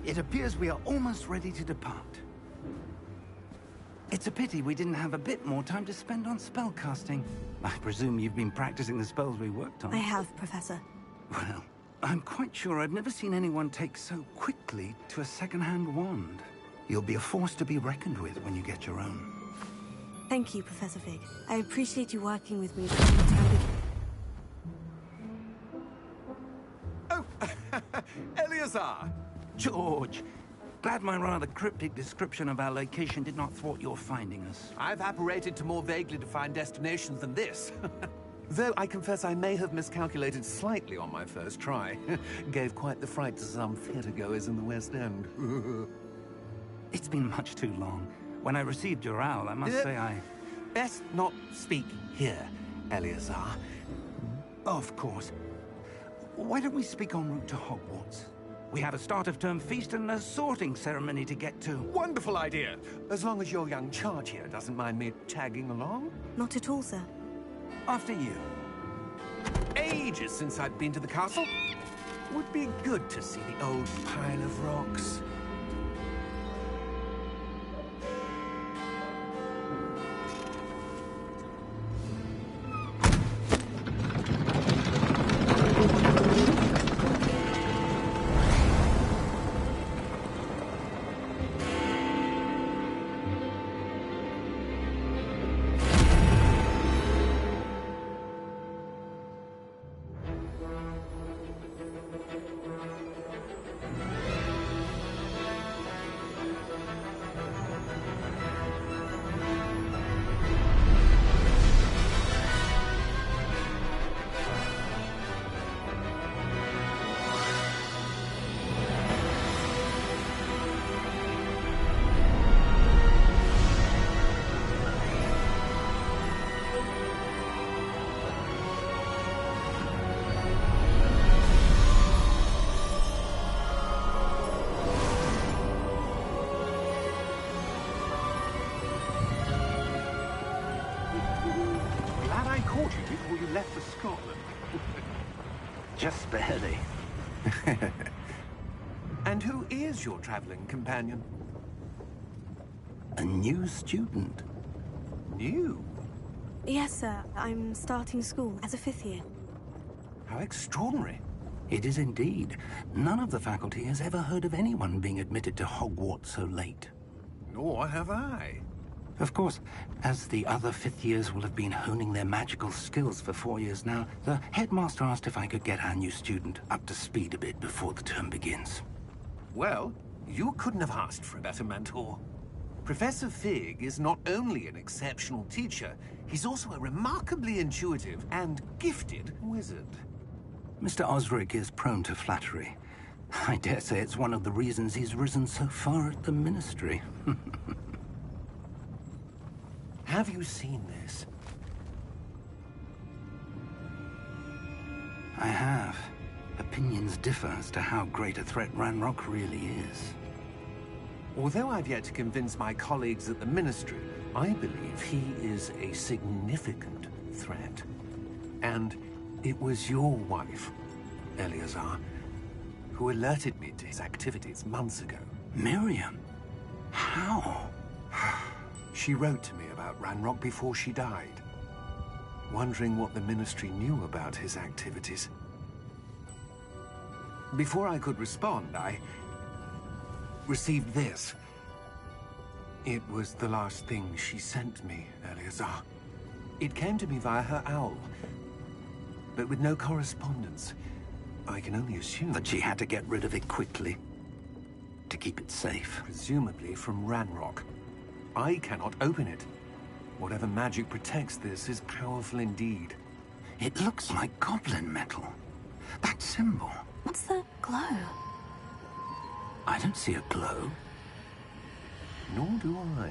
It appears we are almost ready to depart. It's a pity we didn't have a bit more time to spend on spellcasting. I presume you've been practicing the spells we worked on. I have, Professor. Well, I'm quite sure I've never seen anyone take so quickly to a second-hand wand. You'll be a force to be reckoned with when you get your own. Thank you, Professor Fig. I appreciate you working with me from the time Oh, Eleazar! George! Glad my rather cryptic description of our location did not thwart your finding us. I've apparated to more vaguely defined destinations than this. Though I confess I may have miscalculated slightly on my first try. Gave quite the fright to some theatergoers in the West End. It's been much too long. When I received your owl, I must say I... Best not speak here, Eleazar. Of course. Why don't we speak en route to Hogwarts? We have a start-of-term feast and a sorting ceremony to get to. Wonderful idea! As long as your young charge here doesn't mind me tagging along. Not at all, sir. After you. Ages since I've been to the castle. Would be good to see the old pile of rocks. Before you left for Scotland. Just barely. And who is your traveling companion? A new student. New? Yes, sir. I'm starting school as a 5th year. How extraordinary. It is indeed. None of the faculty has ever heard of anyone being admitted to Hogwarts so late. Nor have I. Of course, as the other 5th years will have been honing their magical skills for 4 years now, the headmaster asked if I could get our new student up to speed a bit before the term begins. Well, you couldn't have asked for a better mentor. Professor Fig is not only an exceptional teacher, he's also a remarkably intuitive and gifted wizard. Mr. Osric is prone to flattery. I dare say it's one of the reasons he's risen so far at the Ministry. Have you seen this? I have. Opinions differ as to how great a threat Ranrock really is. Although I've yet to convince my colleagues at the Ministry, I believe he is a significant threat. And it was your wife, Eleazar, who alerted me to his activities months ago. Miriam? How? She wrote to me about Ranrock before she died, wondering what the Ministry knew about his activities. Before I could respond, I received this. It was the last thing she sent me, Eleazar. It came to me via her owl, but with no correspondence. I can only assume that she had to get rid of it quickly, to keep it safe. Presumably from Ranrock. I cannot open it. Whatever magic protects this is powerful indeed. It looks like goblin metal. That symbol. What's the glow? I don't see a glow. Nor do I.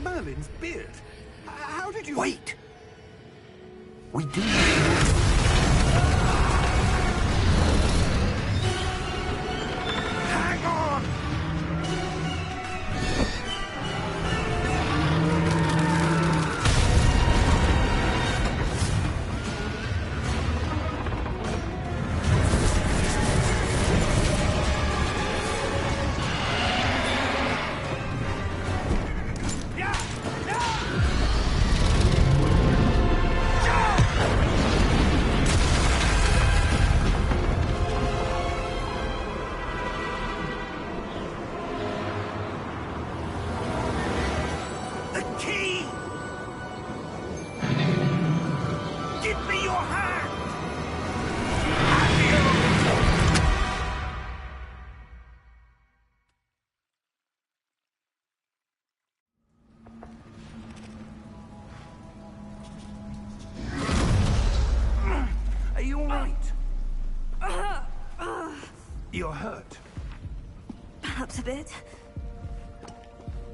Merlin's beard. How did you... Wait! We do... Hang on! You're hurt. Perhaps a bit.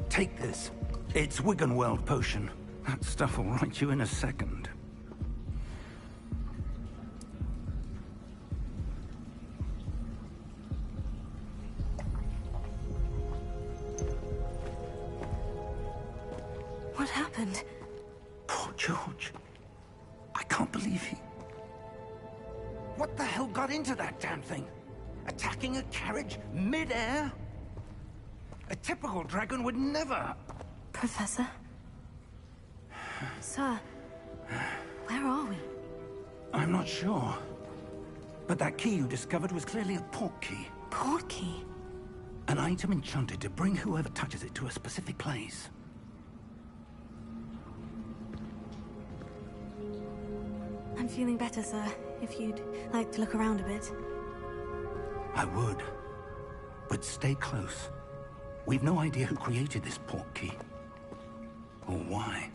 Take this. It's Wiggenweld potion. That stuff will right you in a second. What happened? Poor George. I can't believe he... What the hell got into that damn thing? Attacking a carriage mid-air? A typical dragon would never... Professor? Sir, where are we? I'm not sure. But that key you discovered was clearly a port key. Port key? An item enchanted to bring whoever touches it to a specific place. I'm feeling better, sir. If you'd like to look around a bit. I would. But stay close. We've no idea who created this port key. Or why.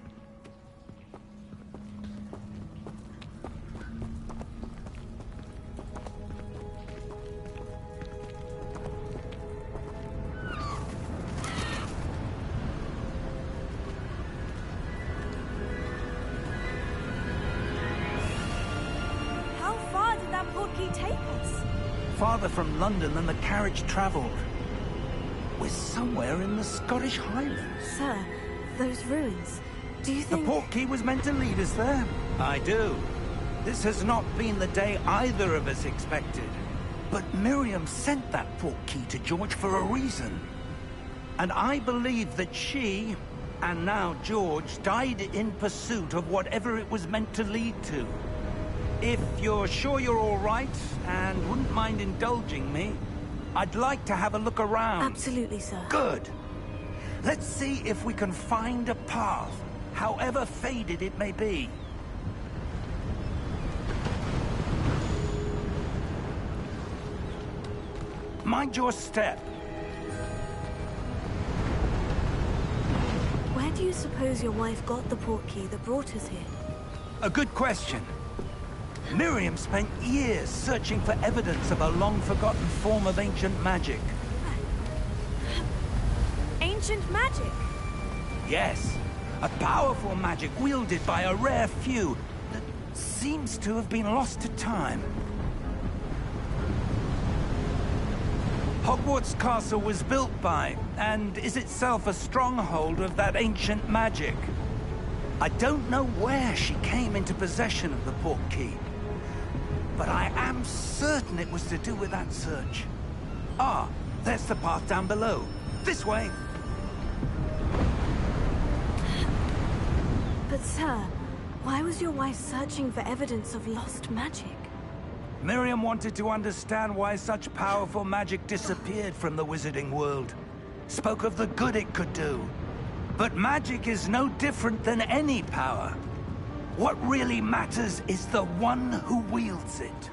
How far did that port key take us? Farther from London than the carriage traveled. We're somewhere in the Scottish Highlands. Sir, those ruins. Do you The think... port key was meant to lead us there. I do. This has not been the day either of us expected. But Miriam sent that port key to George for a reason. And I believe that she, and now George, died in pursuit of whatever it was meant to lead to. If you're sure you're all right, and wouldn't mind indulging me, I'd like to have a look around. Absolutely, sir. Good. Let's see if we can find a path, however faded it may be. Mind your step. Where do you suppose your wife got the port key that brought us here? A good question. Miriam spent years searching for evidence of a long-forgotten form of ancient magic. Ancient magic? Yes, a powerful magic wielded by a rare few that seems to have been lost to time. Hogwarts Castle was built by, and is itself a stronghold of that ancient magic. I don't know where she came into possession of the port key, but I am certain it was to do with that search. Ah, there's the path down below. This way. But sir, why was your wife searching for evidence of lost magic? Miriam wanted to understand why such powerful magic disappeared from the wizarding world. Spoke of the good it could do. But magic is no different than any power. What really matters is the one who wields it.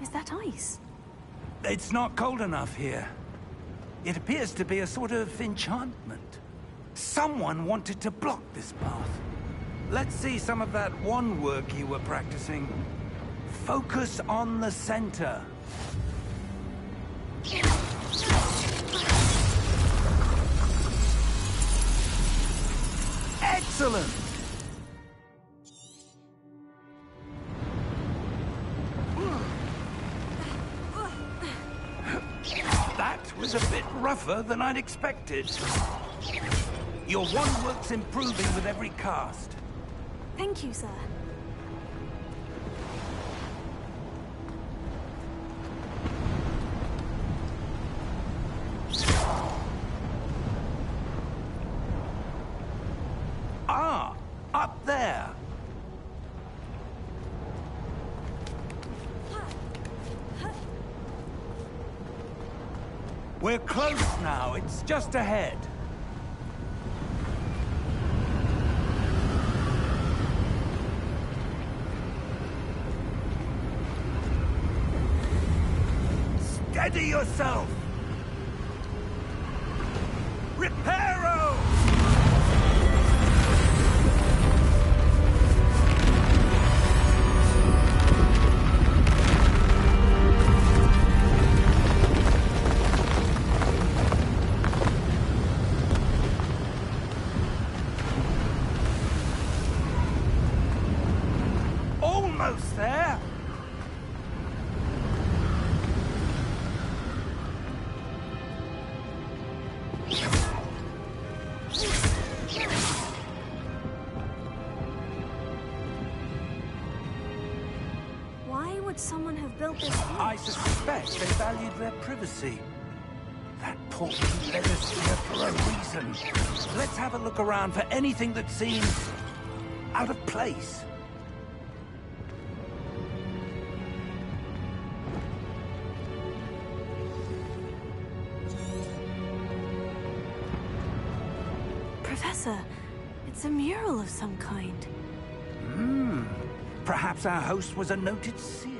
Is that ice? It's not cold enough here. It appears to be a sort of enchantment. Someone wanted to block this path. Let's see some of that wand work you were practicing. Focus on the center. Excellent! That was a bit rougher than I'd expected. Your wand work's improving with every cast. Thank you, sir. Ah, up there. We're close now. It's just ahead. Steady yourself! Reparo! there? Why would someone have built this here? I suspect they valued their privacy. That portkey led us here for a reason. Let's have a look around for anything that seems out of place. Professor, it's a mural of some kind. Perhaps our host was a noted seer.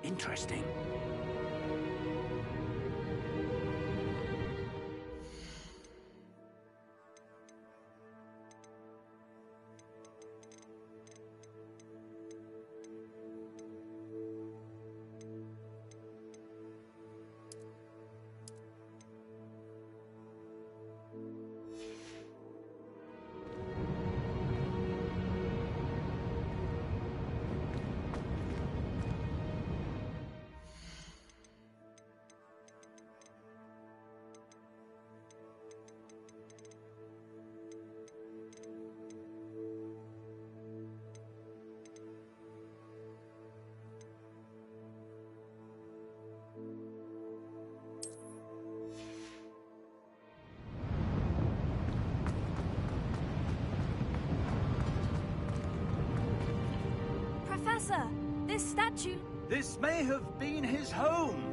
Interesting. Professor, this statue... This may have been his home.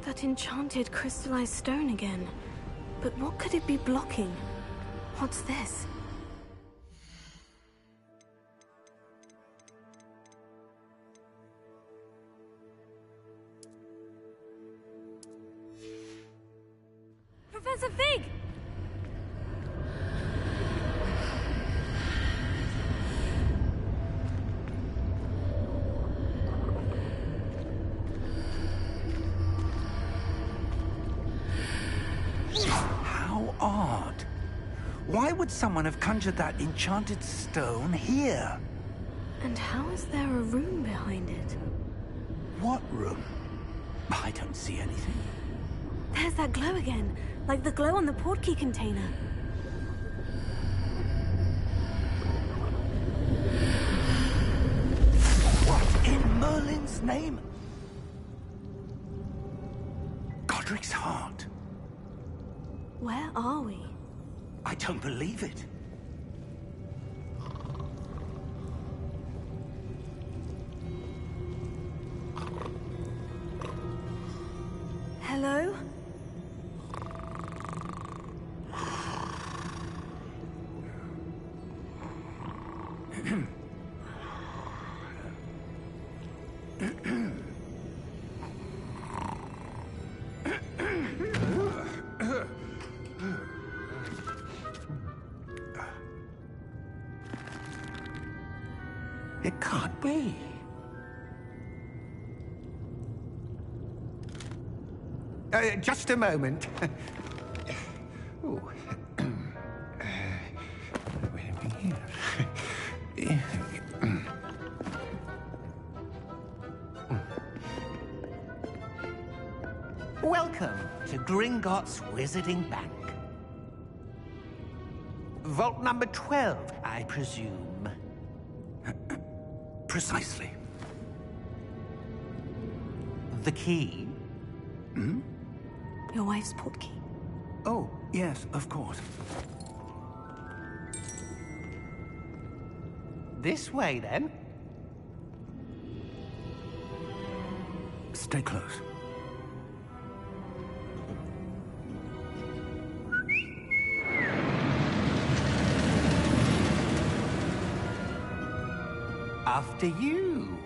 That enchanted crystallized stone again. But what could it be blocking? What's this? Professor Fig! How odd. Why would someone have conjured that enchanted stone here? And how is there a room behind it? What room? I don't see anything. There's that glow again, like the glow on the portkey container. What in Merlin's name? Godric's heart. Where are we? I don't believe it. Hello? It can't be. Just a moment. Ooh. Where are we here? Welcome to Gringotts Wizarding Bank. Vault number 12, I presume. Precisely. The key? Hmm? Your wife's portkey. Oh, yes, of course. This way, then. Stay close. After you.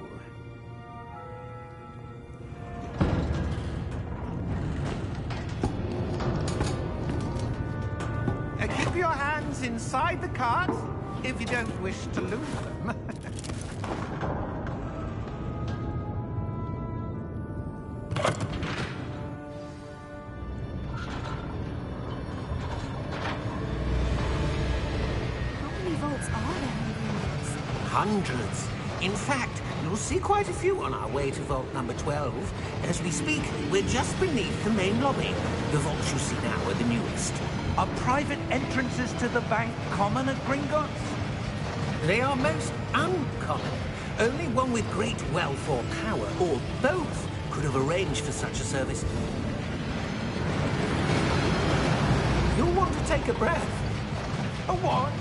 Keep your hands inside the cart if you don't wish to lose them. How many vaults are there in Gringotts? Hundreds. In fact, you'll see quite a few on our way to vault number 12. As we speak, we're just beneath the main lobby. The vaults you see now are the newest. Are private entrances to the bank common at Gringotts? They are most uncommon. Only one with great wealth or power, or both, could have arranged for such a service. You'll want to take a breath. A what?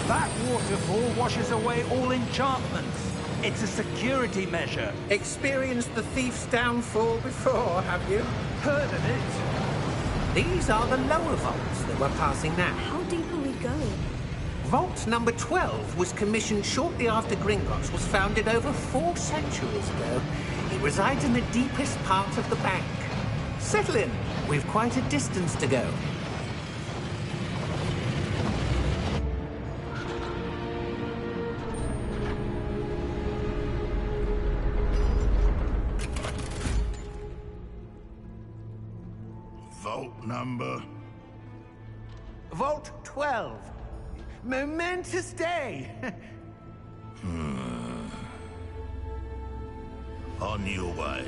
That waterfall washes away all enchantments. It's a security measure. Experienced the thief's downfall before, have you? Heard of it? These are the lower vaults that we're passing now. How deep are we going? Vault number 12 was commissioned shortly after Gringotts was founded over 4 centuries ago. It resides in the deepest part of the bank. Settle in. We've quite a distance to go. Vault number? Vault 12. Momentous day. On your way.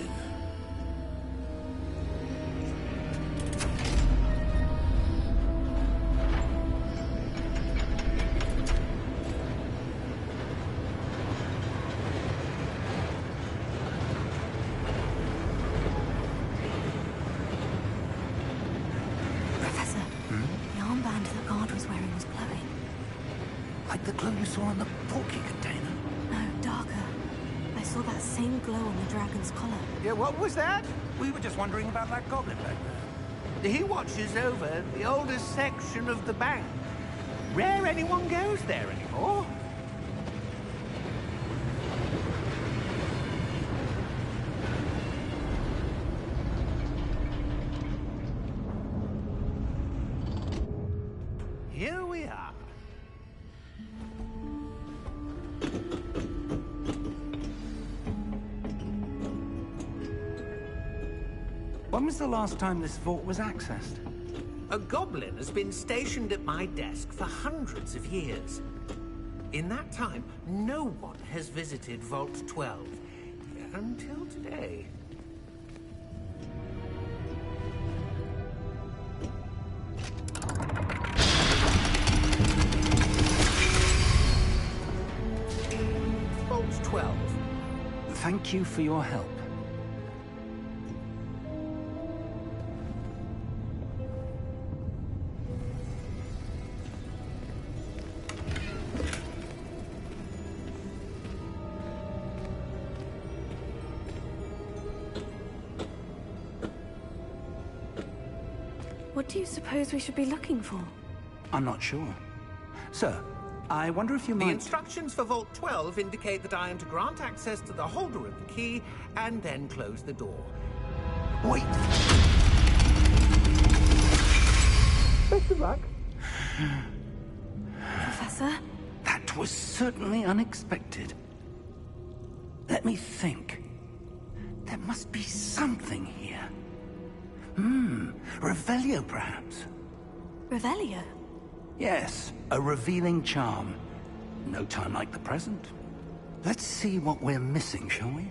Professor, the armband that guard was wearing was glowing. Like the glow you saw on the portkey container? No, darker. I saw that same glow on the dragon's collar. Yeah, what was that? We were just wondering about that goblin back there. He watches over the oldest section of the bank. Rare anyone goes there anymore. Here we are. When was the last time this vault was accessed? A goblin has been stationed at my desk for hundreds of years. In that time, no one has visited Vault 12. Until today. Vault 12. Thank you for your help. What do you suppose we should be looking for? I'm not sure. Sir, I wonder if you The might... instructions for Vault 12 indicate that I am to grant access to the holder of the key and then close the door. Wait! Best of luck. Professor? That was certainly unexpected. Let me think. There must be something here. Revelio, perhaps? Revelio? Yes, a revealing charm. No time like the present. Let's see what we're missing, shall we?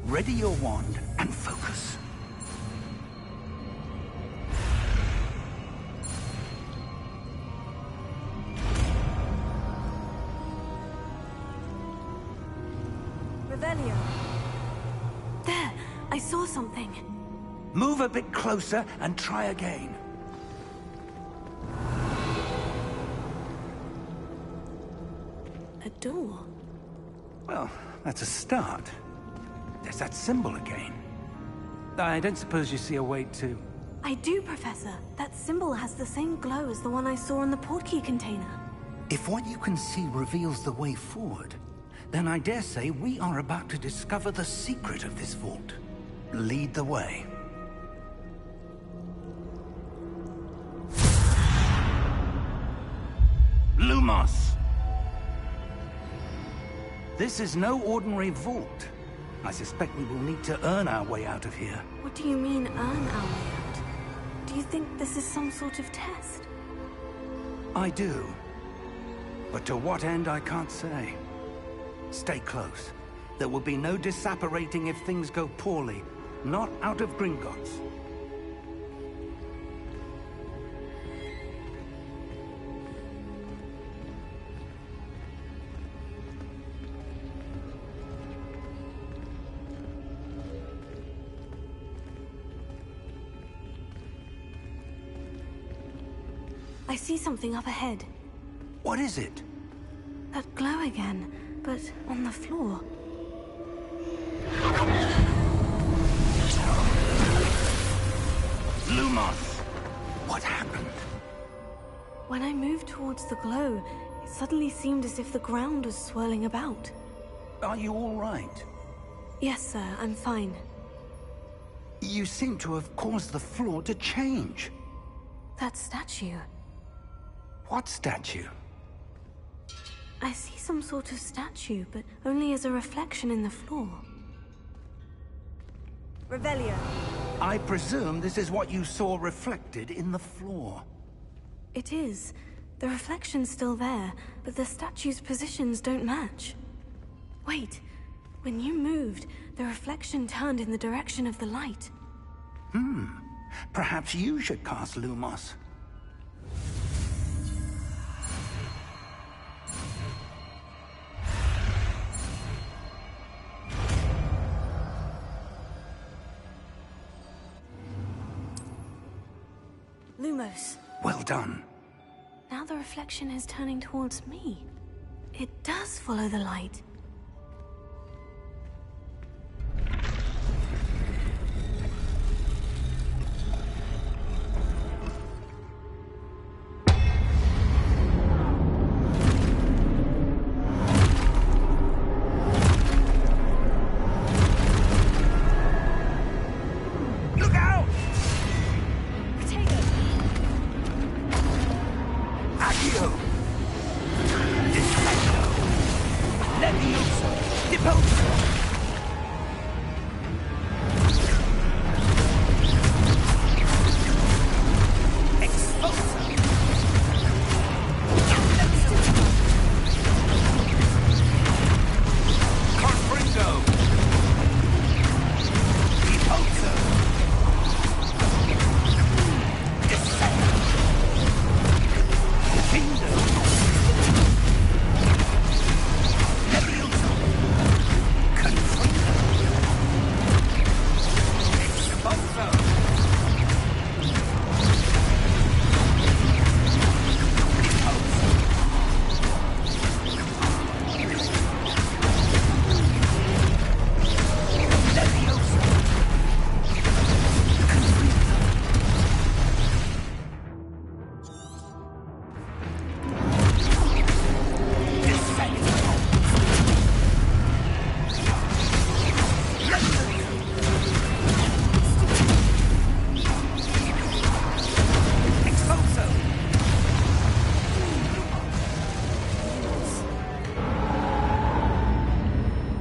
Ready your wand and focus. Revelio. There, I saw something. Move a bit closer and try again. A door. Well, that's a start. There's that symbol again. I don't suppose you see a way to... I do, Professor. That symbol has the same glow as the one I saw in the portkey container. If what you can see reveals the way forward, then I dare say we are about to discover the secret of this vault. Lead the way. Lumos! This is no ordinary vault. I suspect we will need to earn our way out of here. What do you mean, earn our way out? Do you think this is some sort of test? I do. But to what end, I can't say. Stay close. There will be no disapparating if things go poorly. Not out of Gringotts. I see something up ahead. What is it? That glow again, but on the floor. Lumos! What happened? When I moved towards the glow, it suddenly seemed as if the ground was swirling about. Are you all right? Yes, sir, I'm fine. You seem to have caused the floor to change. That statue. What statue? I see some sort of statue, but only as a reflection in the floor. Revelio. I presume this is what you saw reflected in the floor. It is. The reflection's still there, but the statue's positions don't match. Wait. When you moved, the reflection turned in the direction of the light. Perhaps you should cast Lumos. Lumos. Well done. Now the reflection is turning towards me. It does follow the light.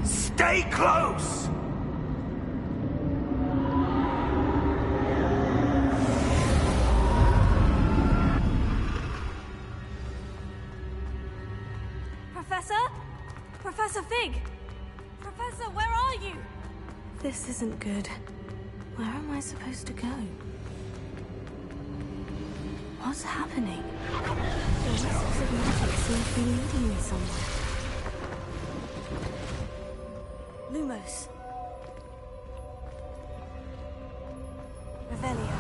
Stay close! Professor? Professor Fig? Professor, where are you? This isn't good. Where am I supposed to go? What's happening? The whispers of magic seem to be leading me somewhere. Lumos. Revelio.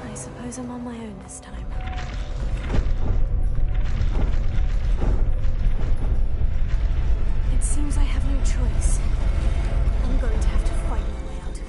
I suppose I'm on my own this time. It seems I have no choice. I'm going to have to fight my way out of here.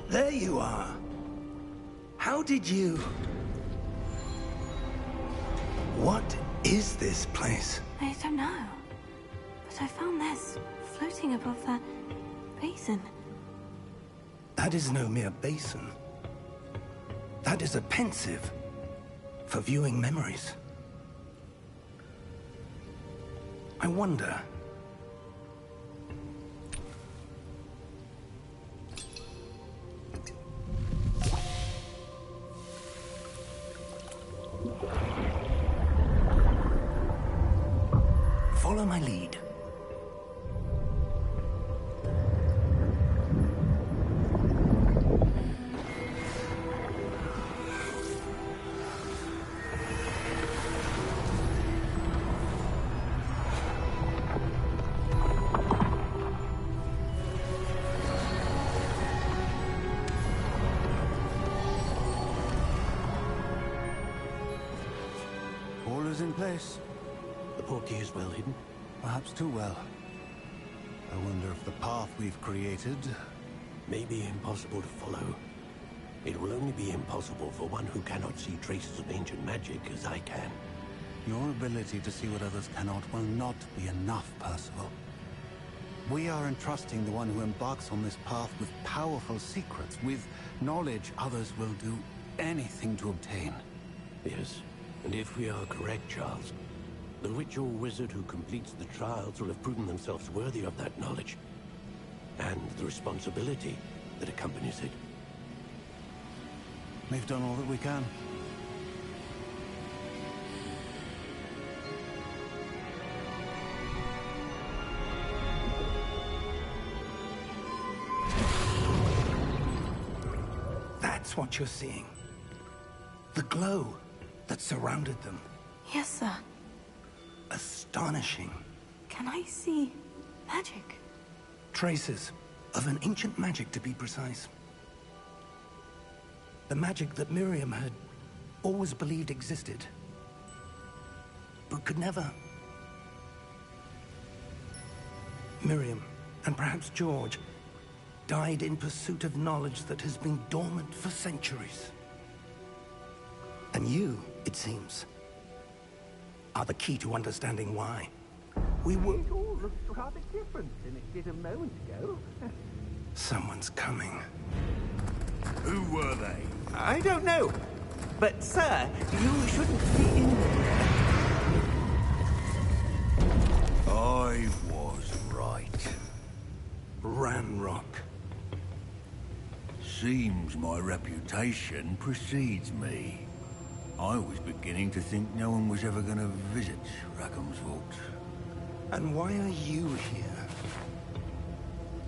There you are. How did you... What is this place? I don't know. But I found this floating above that basin. That is no mere basin. That is a pensive for viewing memories. I wonder... Follow my lead. All is in place. The portkey is well hidden. Perhaps too well. I wonder if the path we've created... May be impossible to follow. It will only be impossible for one who cannot see traces of ancient magic as I can. Your ability to see what others cannot will not be enough, Percival. We are entrusting the one who embarks on this path with powerful secrets, with knowledge others will do anything to obtain. Yes, and if we are correct, Charles, the witch or wizard who completes the trials will have proven themselves worthy of that knowledge, and the responsibility that accompanies it. We've done all that we can. That's what you're seeing. glow that surrounded them. Yes, sir. Astonishing. Can I see magic? Traces of an ancient magic, to be precise. The magic that Miriam had always believed existed, but could never. Miriam, and perhaps George, died in pursuit of knowledge that has been dormant for centuries. And you, it seems, are the key to understanding why. We were... It all looks rather different than it did a moment ago. Someone's coming. Who were they? I don't know. But, sir, you shouldn't be in there. I was right. Ranrock. Seems my reputation precedes me. I was beginning to think no one was ever going to visit Rackham's vault. And why are you here?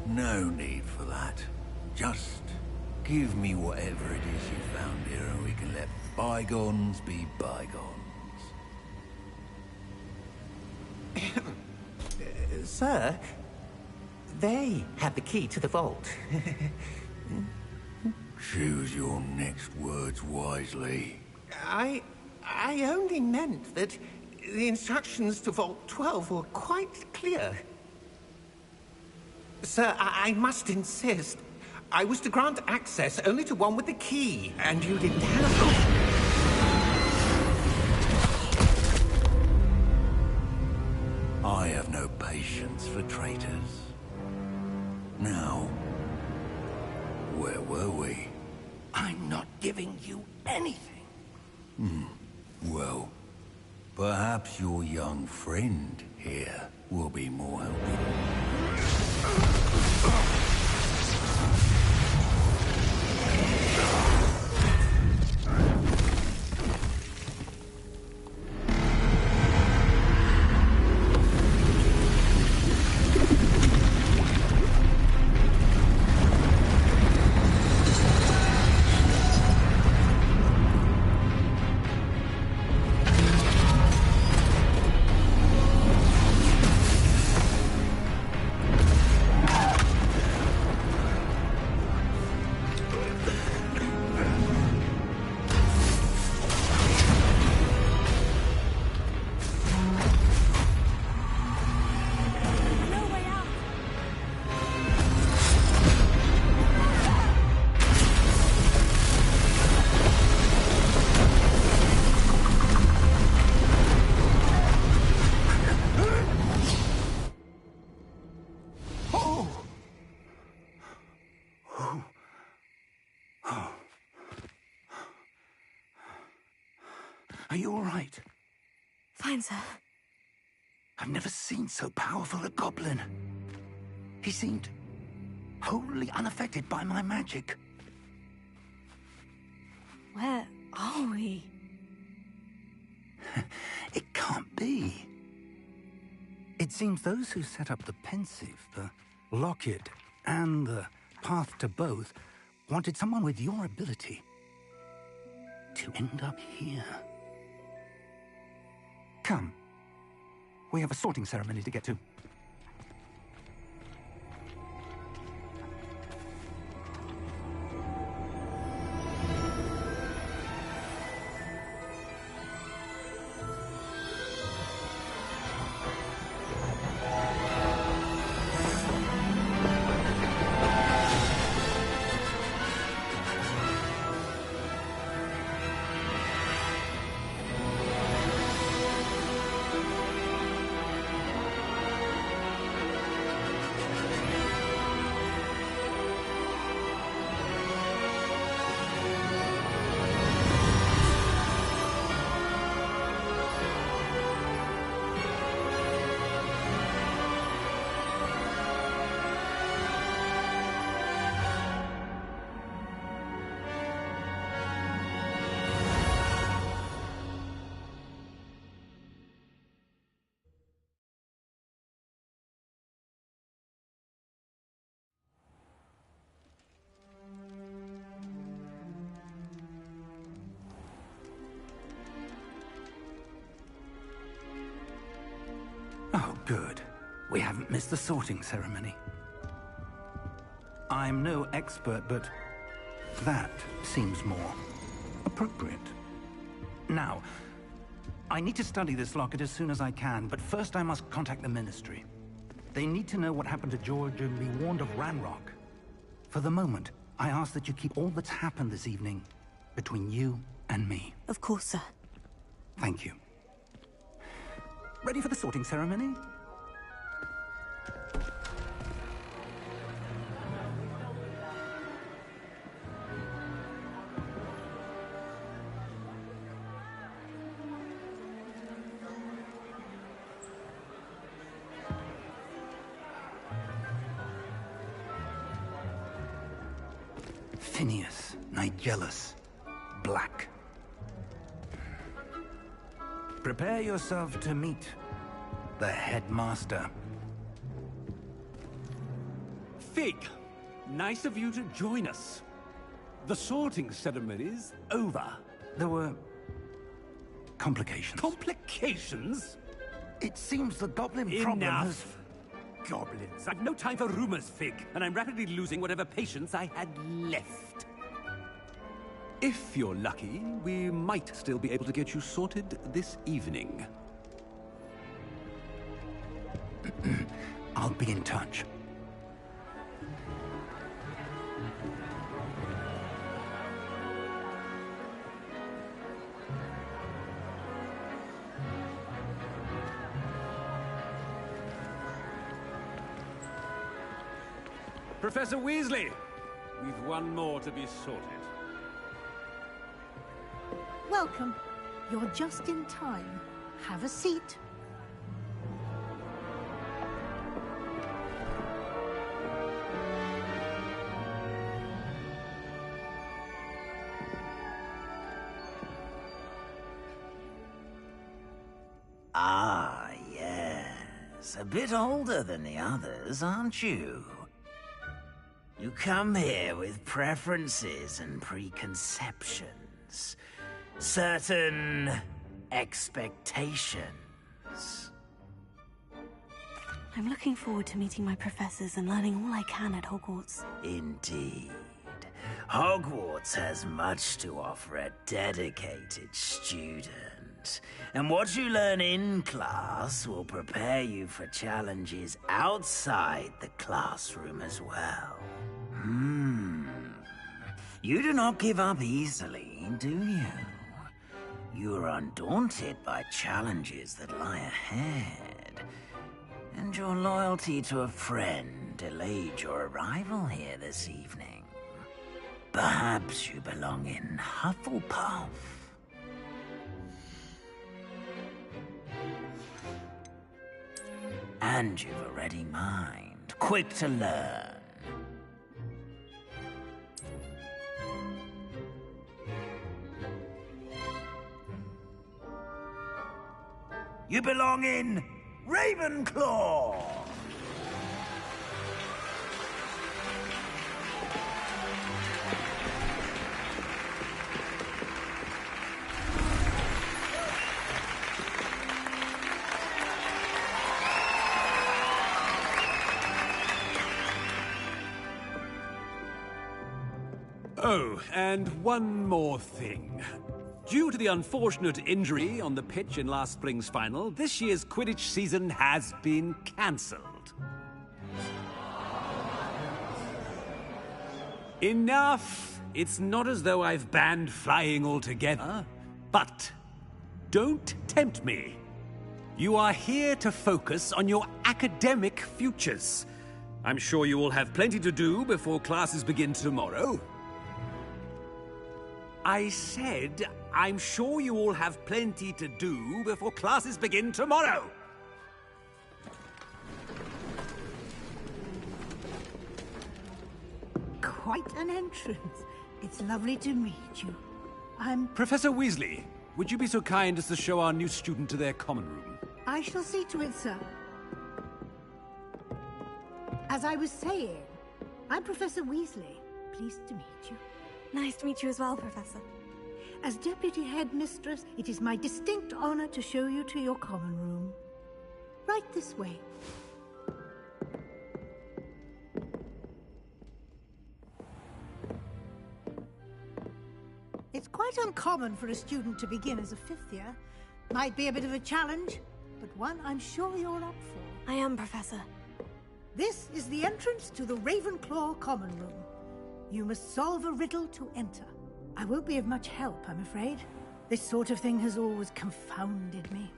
No need for that. Just give me whatever it is you found here and we can let bygones be bygones. Sir, they have the key to the vault. Choose your next words wisely. I only meant that the instructions to Vault 12 were quite clear. Sir, I must insist. I was to grant access only to one with the key, and you didn't have... I have no patience for traitors. Now, where were we? I'm not giving you anything. Well, perhaps your young friend here will be more helpful. Are you all right? Fine, sir. I've never seen so powerful a goblin. He seemed wholly unaffected by my magic. Where are we? It can't be. It seems those who set up the Pensieve, the Locket, and the Path to Both wanted someone with your ability to end up here. Come. We have a sorting ceremony to get to. Oh, good. We haven't missed the sorting ceremony. I'm no expert, but that seems more appropriate. Now, I need to study this locket as soon as I can, but first I must contact the Ministry. They need to know what happened to George and be warned of Ranrock. For the moment, I ask that you keep all that's happened this evening between you and me. Of course, sir. Thank you. Ready for the sorting ceremony? Phineas, Nigellus, Black. Prepare yourself to meet the headmaster. Fig, nice of you to join us. The sorting ceremony's over. There were complications. Complications? It seems the goblin problem has... Enough! Goblins. I've no time for rumors, Fig, and I'm rapidly losing whatever patience I had left. If you're lucky, we might still be able to get you sorted this evening. I'll be in touch. Professor Weasley, we've one more to be sorted. Welcome. You're just in time. Have a seat. Ah, yes. A bit older than the others, aren't you? You come here with preferences and preconceptions. Certain expectations. I'm looking forward to meeting my professors and learning all I can at Hogwarts. Indeed. Hogwarts has much to offer a dedicated student. And what you learn in class will prepare you for challenges outside the classroom as well. You do not give up easily, do you? You are undaunted by challenges that lie ahead. And your loyalty to a friend delayed your arrival here this evening. Perhaps you belong in Hufflepuff. And you've a ready mind, quick to learn. You belong in Ravenclaw! Oh, and one more thing. Due to the unfortunate injury on the pitch in last spring's final, this year's Quidditch season has been cancelled. Enough! It's not as though I've banned flying altogether, but don't tempt me. You are here to focus on your academic futures. I'm sure you will have plenty to do before classes begin tomorrow. I said, I'm sure you all have plenty to do before classes begin tomorrow. Quite an entrance. It's lovely to meet you. I'm... Professor Weasley, would you be so kind as to show our new student to their common room? I shall see to it, sir. As I was saying, I'm Professor Weasley. Pleased to meet you. Nice to meet you as well, Professor. As Deputy Headmistress, it is my distinct honor to show you to your common room. Right this way. It's quite uncommon for a student to begin as a fifth year. Might be a bit of a challenge, but one I'm sure you're up for. I am, Professor. This is the entrance to the Ravenclaw Common Room. You must solve a riddle to enter. I won't be of much help, I'm afraid. This sort of thing has always confounded me.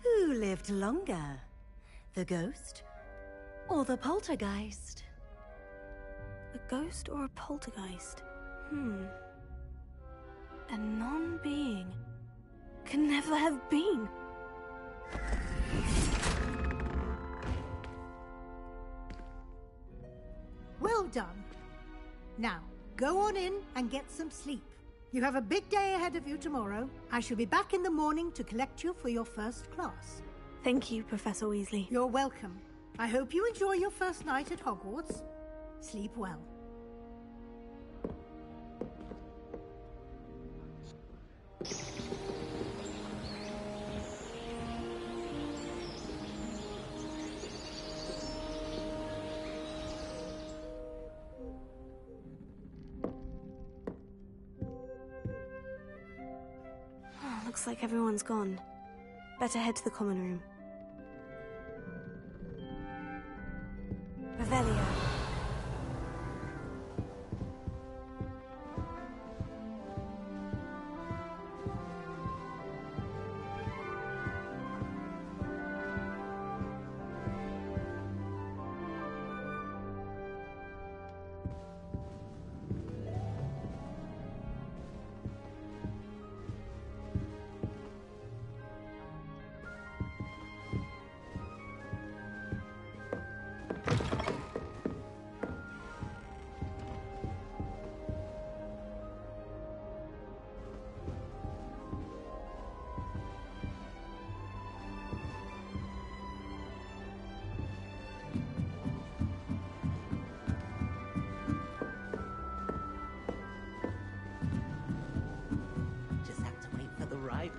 Who lived longer? The ghost or the poltergeist? A ghost or a poltergeist? A non-being can never have been. Well done. Now, go on in and get some sleep. You have a big day ahead of you tomorrow. I shall be back in the morning to collect you for your first class. Thank you, Professor Weasley. You're welcome. I hope you enjoy your first night at Hogwarts. Sleep well. Looks like everyone's gone. Better head to the common room. Revelio.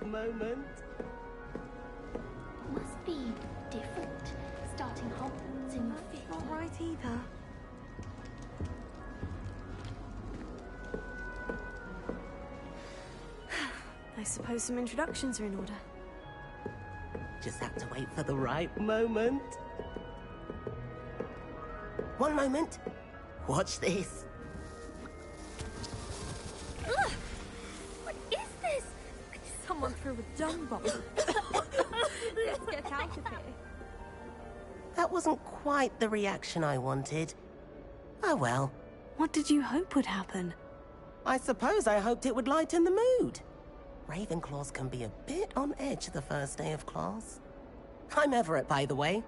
Moment. Must be different, starting Hogwarts in the fifth. Not right either. I suppose some introductions are in order. Just have to wait for the right moment. One moment. Watch this. Ugh! What is this? Someone threw a dung bomb. Let's get out of here. That wasn't quite the reaction I wanted. Oh well. What did you hope would happen? I suppose I hoped it would lighten the mood. Ravenclaws can be a bit on edge the first day of class. I'm Everett, by the way.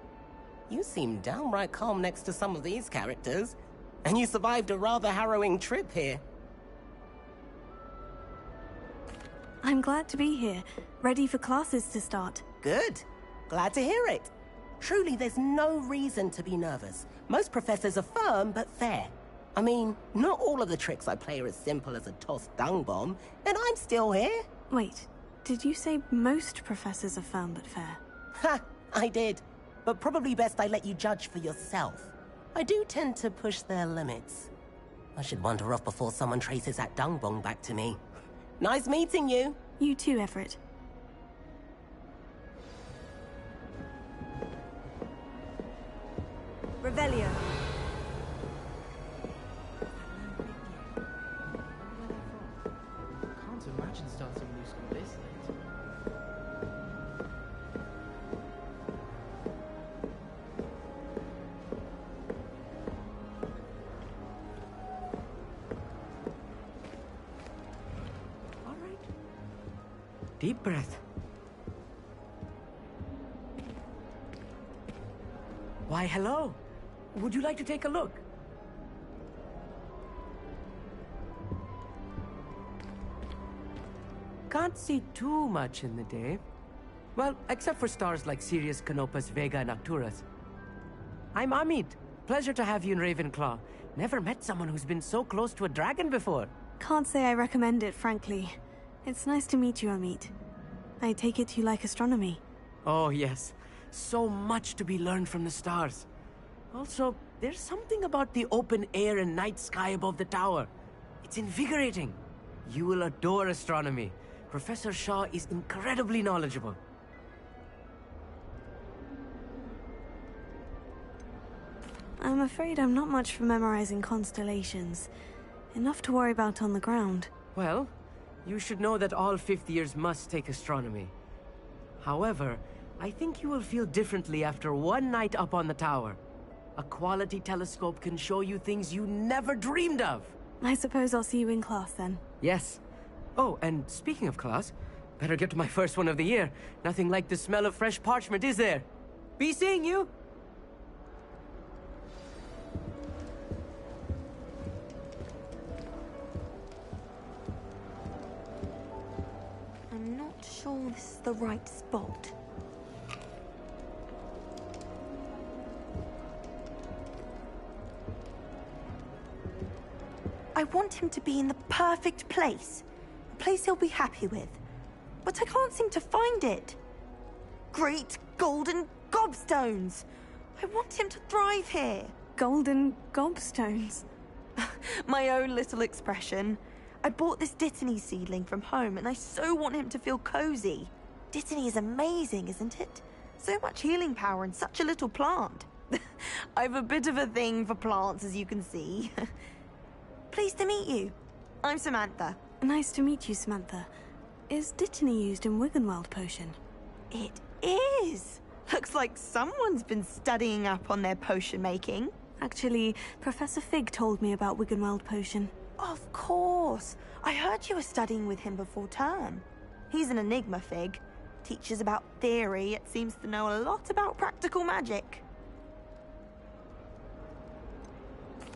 You seem downright calm next to some of these characters, and you survived a rather harrowing trip here. I'm glad to be here, ready for classes to start. Good. Glad to hear it. Truly, there's no reason to be nervous. Most professors are firm but fair. I mean, not all of the tricks I play are as simple as a tossed dung bomb, and I'm still here. Wait, did you say most professors are firm but fair? Ha! I did. But probably best I let you judge for yourself. I do tend to push their limits. I should wander off before someone traces that dung bomb back to me. Nice meeting you. You too, Everett. Revelio. Can't imagine starting new school this late. All right. Deep breath. Why, hello. Would you like to take a look? Can't see too much in the day. Well, except for stars like Sirius, Canopus, Vega, and Arcturus. I'm Amit. Pleasure to have you in Ravenclaw. Never met someone who's been so close to a dragon before. Can't say I recommend it, frankly. It's nice to meet you, Amit. I take it you like astronomy. Oh, yes. So much to be learned from the stars. Also, there's something about the open air and night sky above the tower. It's invigorating. You will adore astronomy. Professor Shaw is incredibly knowledgeable. I'm afraid I'm not much for memorizing constellations. Enough to worry about on the ground. Well, you should know that all fifth years must take astronomy. However, I think you will feel differently after one night up on the tower. A quality telescope can show you things you never dreamed of. I suppose I'll see you in class then. Yes. Oh, and speaking of class, better get to my first one of the year. Nothing like the smell of fresh parchment, is there? Be seeing you! I'm not sure this is the right spot. I want him to be in the perfect place. A place he'll be happy with. But I can't seem to find it. Great golden gobstones! I want him to thrive here. Golden gobstones? My own little expression. I bought this Dittany seedling from home and I so want him to feel cozy. Dittany is amazing, isn't it? So much healing power in such a little plant. I've a bit of a thing for plants, as you can see. Pleased to meet you. I'm Samantha. Nice to meet you, Samantha. Is Dittany used in Wiggenweld potion? It is! Looks like someone's been studying up on their potion making. Actually, Professor Fig told me about Wiggenweld potion. Of course. I heard you were studying with him before term. He's an enigma, Fig. Teaches about theory, yet seems to know a lot about practical magic.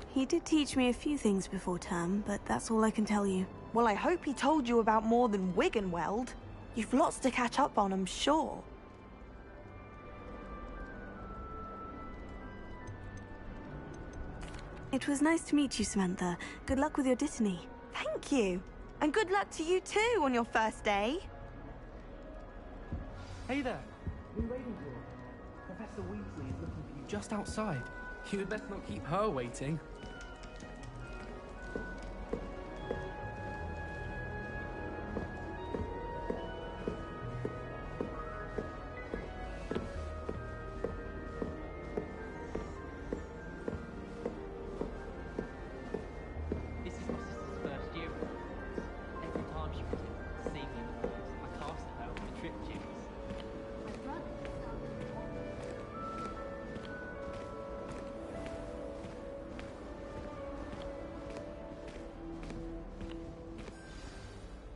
He did teach me a few things before term, but that's all I can tell you. Well, I hope he told you about more than Wiggenweld. You've lots to catch up on, I'm sure. It was nice to meet you, Samantha. Good luck with your Dittany. Thank you. And good luck to you too on your first day. Hey there. In Ravenclaw. Professor Weasley is looking for you just outside. You'd best not keep her waiting.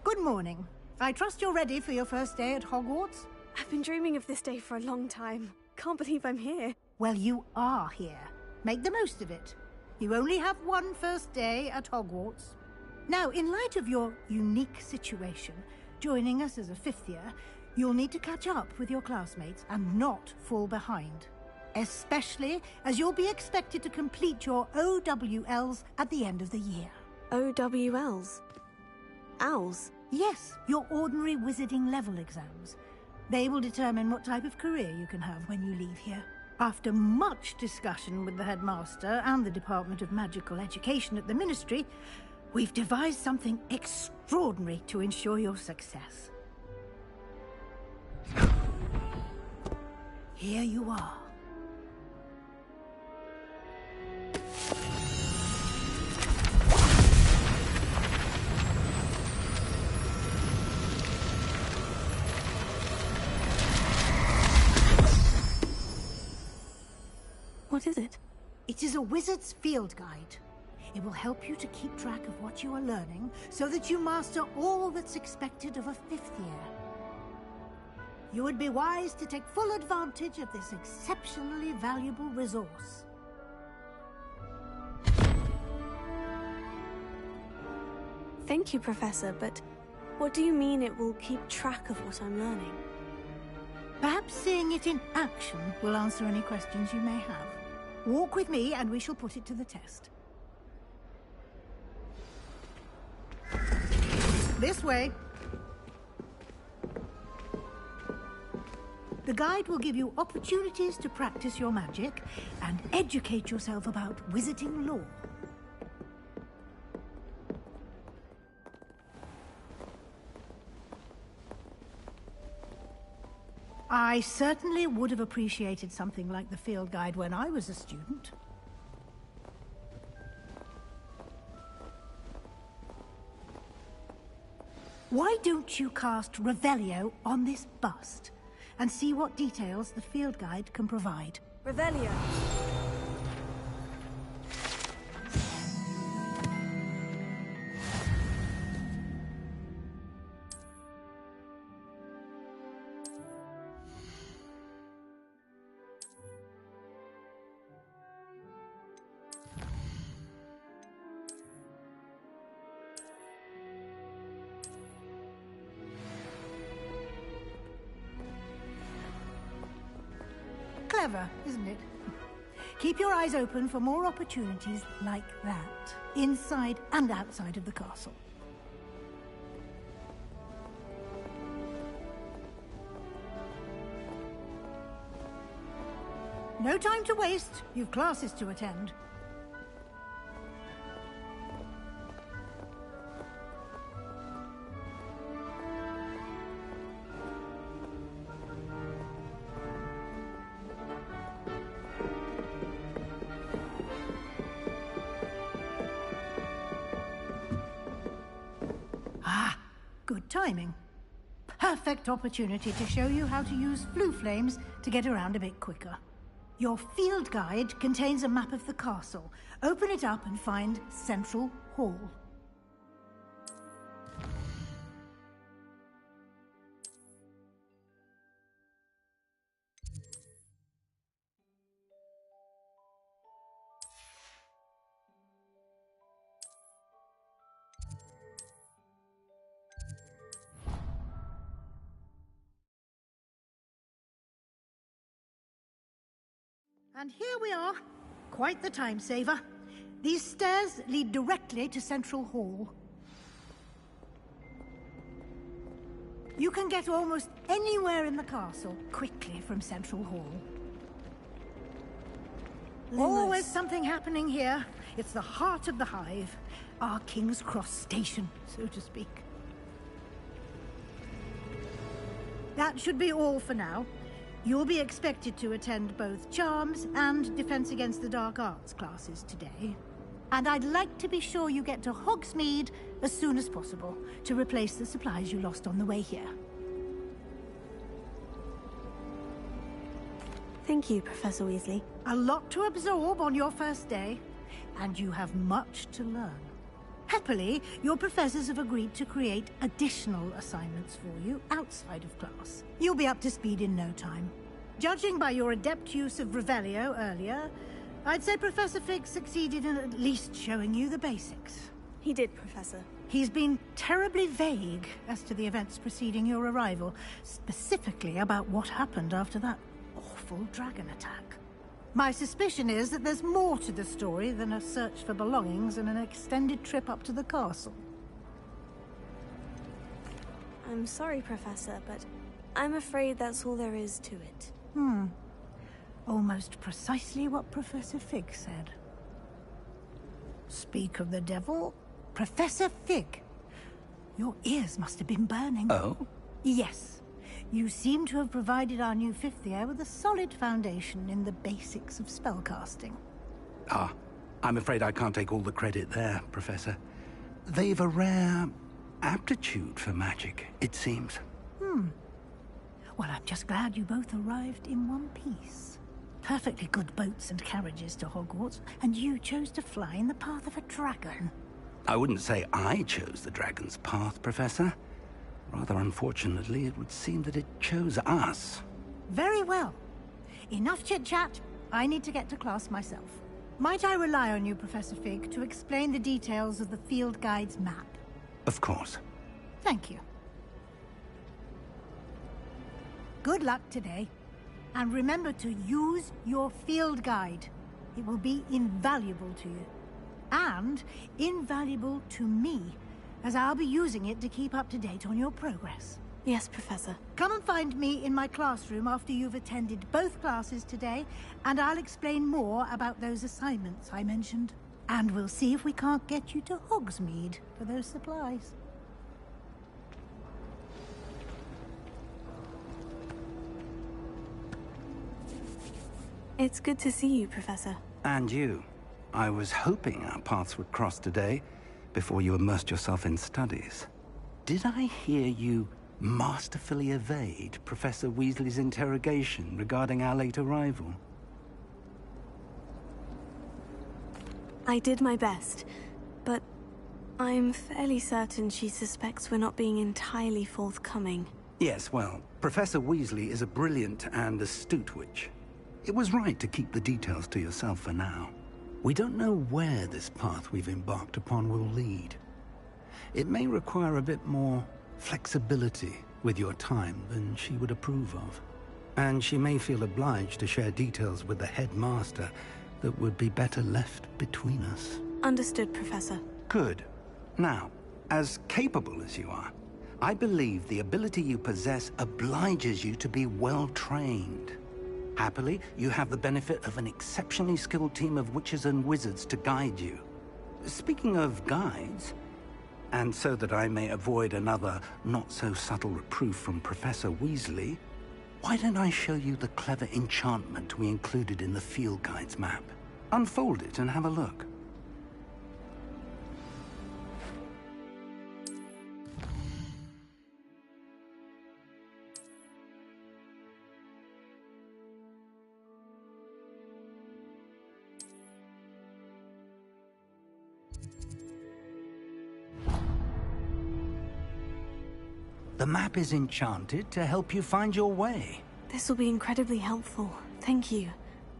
Good morning. I trust you're ready for your first day at Hogwarts? I've been dreaming of this day for a long time. Can't believe I'm here. Well, you are here. Make the most of it. You only have one first day at Hogwarts. Now, in light of your unique situation, joining us as a fifth year, you'll need to catch up with your classmates and not fall behind. Especially as you'll be expected to complete your OWLs at the end of the year. OWLs? Owls? Yes, your ordinary wizarding level exams. They will determine what type of career you can have when you leave here. After much discussion with the headmaster and the Department of Magical Education at the Ministry, we've devised something extraordinary to ensure your success. Here you are. What is it? It is a wizard's field guide. It will help you to keep track of what you are learning so that you master all that's expected of a fifth year. You would be wise to take full advantage of this exceptionally valuable resource. Thank you, Professor, but what do you mean it will keep track of what I'm learning? Perhaps seeing it in action will answer any questions you may have. Walk with me and we shall put it to the test. This way. The guide will give you opportunities to practice your magic and educate yourself about wizarding lore. I certainly would have appreciated something like the field guide when I was a student. Why don't you cast Revelio on this bust and see what details the field guide can provide? Revelio. Clever, isn't it? Keep your eyes open for more opportunities like that, inside and outside of the castle. No time to waste. You've classes to attend. Good timing. Perfect opportunity to show you how to use flue flames to get around a bit quicker. Your field guide contains a map of the castle. Open it up and find Central Hall. And here we are. Quite the time saver. These stairs lead directly to Central Hall. You can get almost anywhere in the castle quickly from Central Hall. Always something happening here. It's the heart of the Hive. Our King's Cross station, so to speak. That should be all for now. You'll be expected to attend both Charms and Defense Against the Dark Arts classes today. And I'd like to be sure you get to Hogsmeade as soon as possible to replace the supplies you lost on the way here. Thank you, Professor Weasley. A lot to absorb on your first day, and you have much to learn. Happily, your professors have agreed to create additional assignments for you outside of class. You'll be up to speed in no time. Judging by your adept use of Revelio earlier, I'd say Professor Fig succeeded in at least showing you the basics. He did, Professor. He's been terribly vague as to the events preceding your arrival, specifically about what happened after that awful dragon attack. My suspicion is that there's more to the story than a search for belongings and an extended trip up to the castle. I'm sorry, Professor, but I'm afraid that's all there is to it. Almost precisely what Professor Fig said. Speak of the devil, Professor Fig. Your ears must have been burning. Oh? Yes. You seem to have provided our new fifth year with a solid foundation in the basics of spellcasting. Ah, I'm afraid I can't take all the credit there, Professor. They've a rare aptitude for magic, it seems. Well, I'm just glad you both arrived in one piece. Perfectly good boats and carriages to Hogwarts, and you chose to fly in the path of a dragon. I wouldn't say I chose the dragon's path, Professor. Rather unfortunately, it would seem that it chose us. Very well. Enough chit-chat. I need to get to class myself. Might I rely on you, Professor Fig, to explain the details of the field guide's map? Of course. Thank you. Good luck today. And remember to use your field guide. It will be invaluable to you. And invaluable to me, as I'll be using it to keep up to date on your progress. Yes, Professor. Come and find me in my classroom after you've attended both classes today, and I'll explain more about those assignments I mentioned. And we'll see if we can't get you to Hogsmeade for those supplies. It's good to see you, Professor. And you. I was hoping our paths would cross today, before you immersed yourself in studies. Did I hear you masterfully evade Professor Weasley's interrogation regarding our late arrival? I did my best, but I'm fairly certain she suspects we're not being entirely forthcoming. Yes, well, Professor Weasley is a brilliant and astute witch. It was right to keep the details to yourself for now. We don't know where this path we've embarked upon will lead. It may require a bit more flexibility with your time than she would approve of. And she may feel obliged to share details with the headmaster that would be better left between us. Understood, Professor. Good. Now, as capable as you are, I believe the ability you possess obliges you to be well-trained. Happily, you have the benefit of an exceptionally skilled team of witches and wizards to guide you. Speaking of guides, and so that I may avoid another not-so-subtle reproof from Professor Weasley, why don't I show you the clever enchantment we included in the field guide's map? Unfold it and have a look. The map is enchanted to help you find your way. This will be incredibly helpful. Thank you.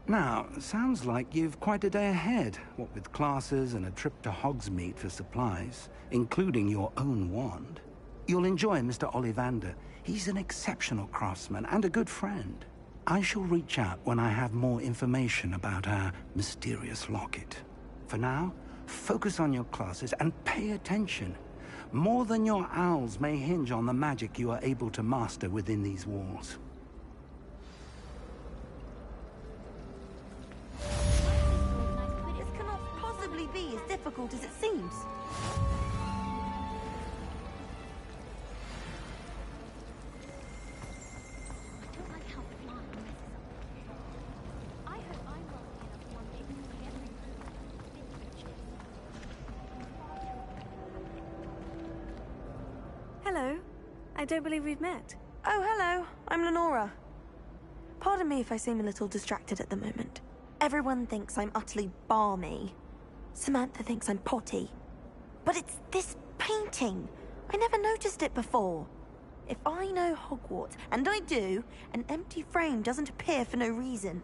Now, sounds like you've quite a day ahead, what with classes and a trip to Hogsmeade for supplies, including your own wand. You'll enjoy Mr. Ollivander. He's an exceptional craftsman and a good friend. I shall reach out when I have more information about our mysterious locket. For now, focus on your classes and pay attention. More than your owls may hinge on the magic you are able to master within these walls. This cannot possibly be as difficult as it seems. Hello. I don't believe we've met. Oh, hello. I'm Lenora. Pardon me if I seem a little distracted at the moment. Everyone thinks I'm utterly balmy. Samantha thinks I'm potty. But it's this painting. I never noticed it before. If I know Hogwarts, and I do, an empty frame doesn't appear for no reason.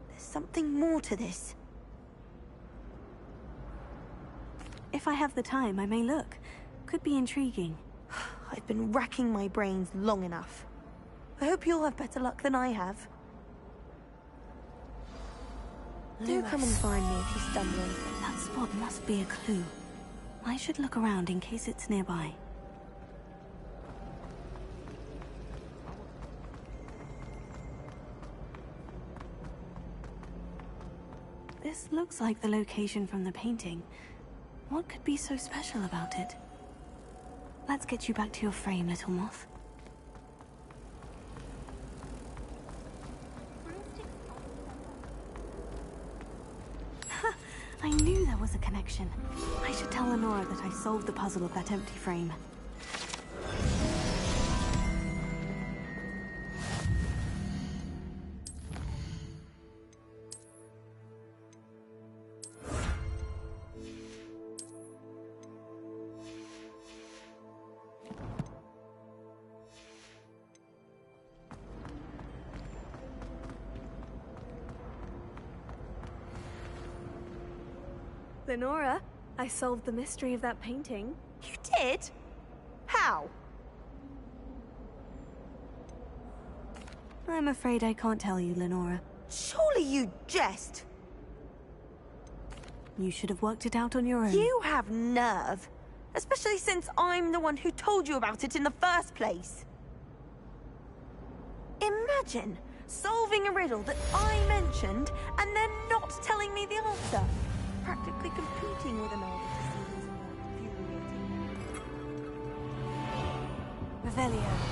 There's something more to this. If I have the time, I may look. Could be intriguing. I've been racking my brains long enough. I hope you'll have better luck than I have. Do come and find me if you stumble anything. That spot must be a clue. I should look around in case it's nearby. This looks like the location from the painting. What could be so special about it? Let's get you back to your frame, little moth. Ha! I knew there was a connection. I should tell Lenora that I solved the puzzle of that empty frame. Lenora, I solved the mystery of that painting. You did? How? I'm afraid I can't tell you, Lenora. Surely you jest. You should have worked it out on your own. You have nerve. Especially since I'm the one who told you about it in the first place. Imagine solving a riddle that I mentioned and then not telling me the answer. Practically competing with an older to see who's more infuriating. Revelio.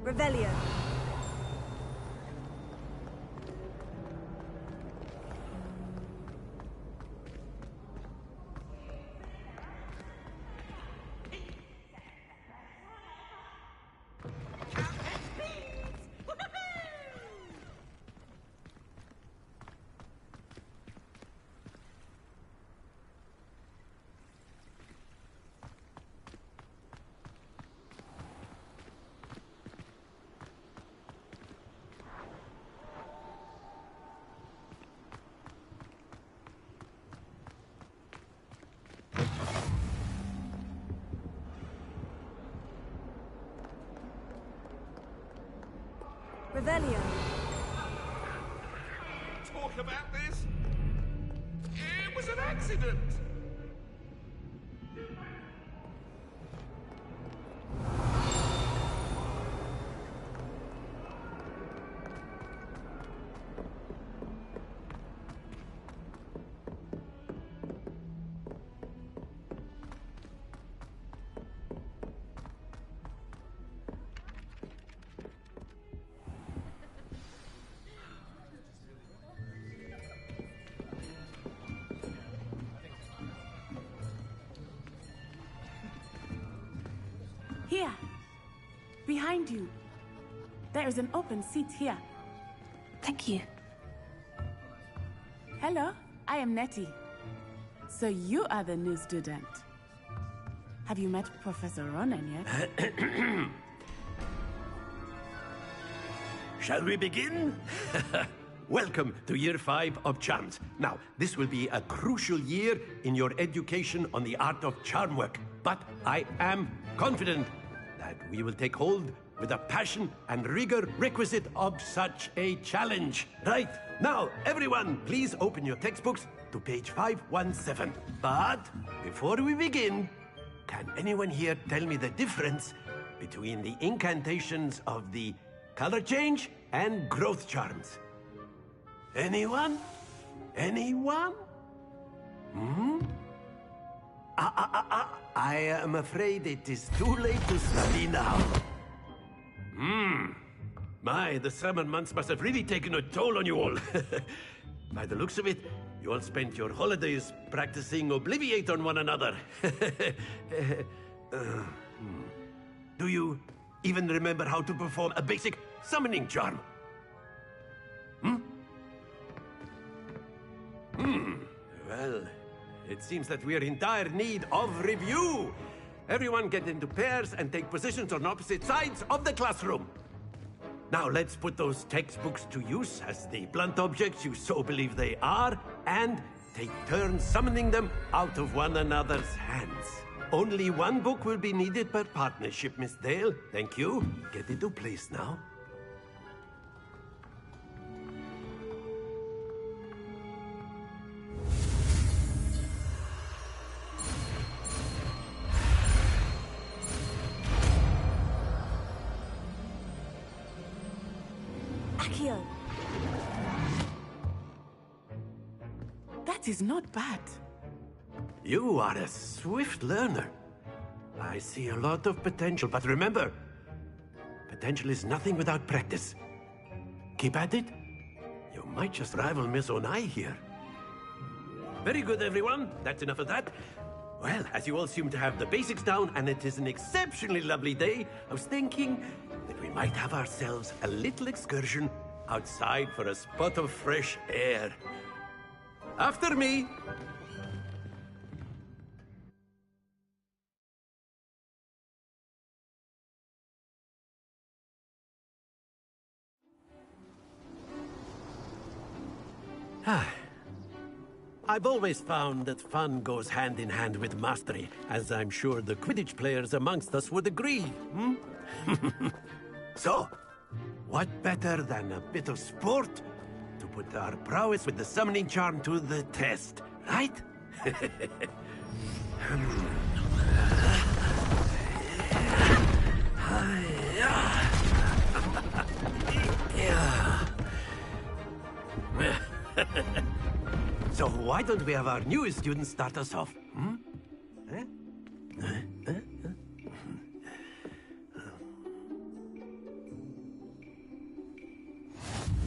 Revelio. Revelio. Talk about this? It was an accident! Here. Behind you. There is an open seat here. Thank you. Hello, I am Nettie. So you are the new student. Have you met Professor Ronan yet? Shall we begin? Welcome to Year 5 of Charms. Now, this will be a crucial year in your education on the art of charm work. But I am confident that we will take hold with the passion and rigor requisite of such a challenge. Right, now, everyone, please open your textbooks to page 517. But before we begin, can anyone here tell me the difference between the incantations of the color change and growth charms? Anyone? Anyone? Hmm? I am afraid it is too late to study now. My, the summer months must have really taken a toll on you all. By the looks of it, you all spent your holidays practicing Obliviate on one another. Do you even remember how to perform a basic summoning charm? Well, it seems that we are in dire need of review. Everyone get into pairs and take positions on opposite sides of the classroom. Now let's put those textbooks to use as the blunt objects you so believe they are, and take turns summoning them out of one another's hands. Only one book will be needed per partnership, Miss Dale. Thank you. Get into place now. Accio. That is not bad. You are a swift learner. I see a lot of potential, but remember, potential is nothing without practice. Keep at it. You might just rival Miss Onai here. Very good, everyone. That's enough of that. Well, as you all seem to have the basics down, and it is an exceptionally lovely day, I was thinking that we might have ourselves a little excursion outside for a spot of fresh air. After me! I've always found that fun goes hand in hand with mastery, as I'm sure the Quidditch players amongst us would agree, hmm? So, what better than a bit of sport to put our prowess with the summoning charm to the test, right? So why don't we have our newest student start us off? Hmm?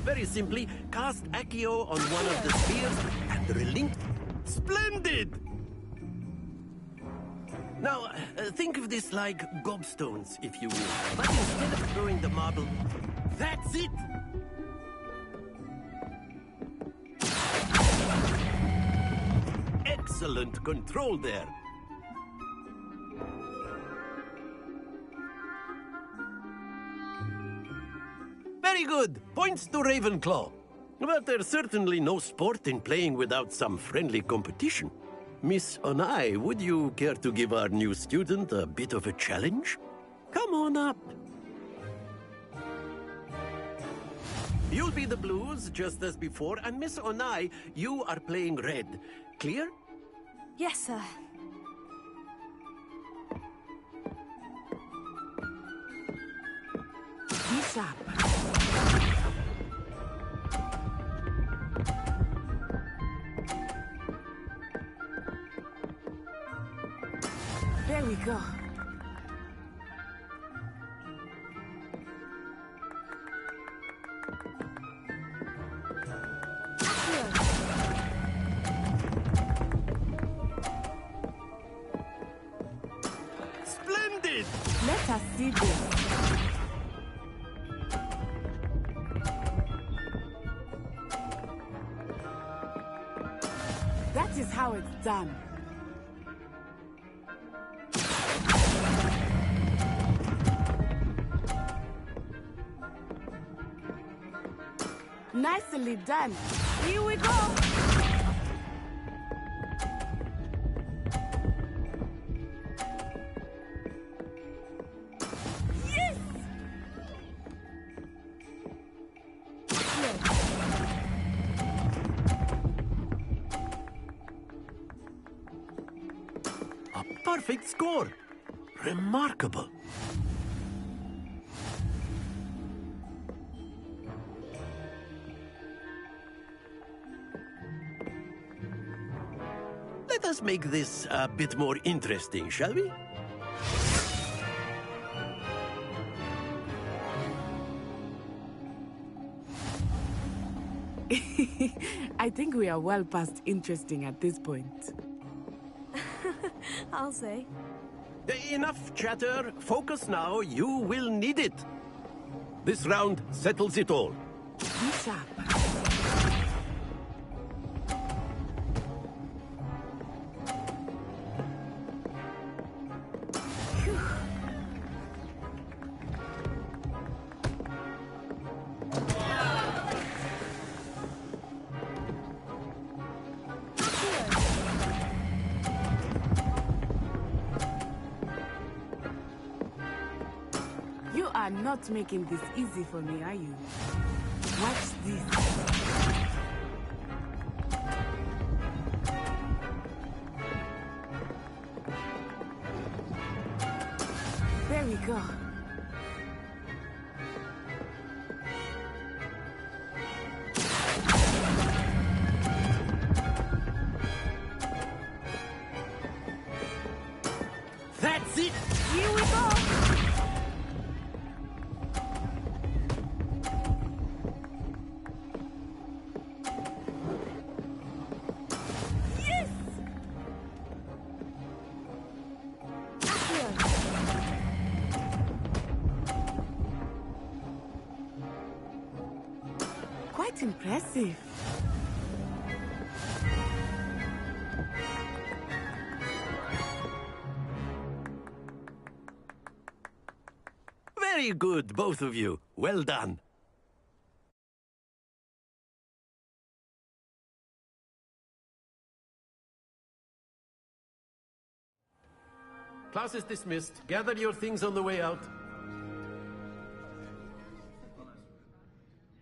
Very simply, cast Accio on one of the spheres and relink. Splendid! Now, think of this like gobstones, if you will. But instead of throwing the marble, that's it! Excellent control there. Very good. Points to Ravenclaw. But there's certainly no sport in playing without some friendly competition. Miss Onai, would you care to give our new student a bit of a challenge? Come on up. You'll be the blues, just as before, and Miss Onai, you are playing red. Clear? Yes, sir. Peace up. There we go. Splendid! Let us see this. That is how it's done. Nicely done. Here we go. Yes! A perfect score. Remarkable. Let us make this a bit more interesting, shall we? I think we are well past interesting at this point. I'll say. Enough chatter. Focus now. You will need it. This round settles it all. Be sharp. You are not making this easy for me, are you? Watch this. There we go. That's it! quite impressive. Very good, both of you. Well done. Class is dismissed. Gather your things on the way out.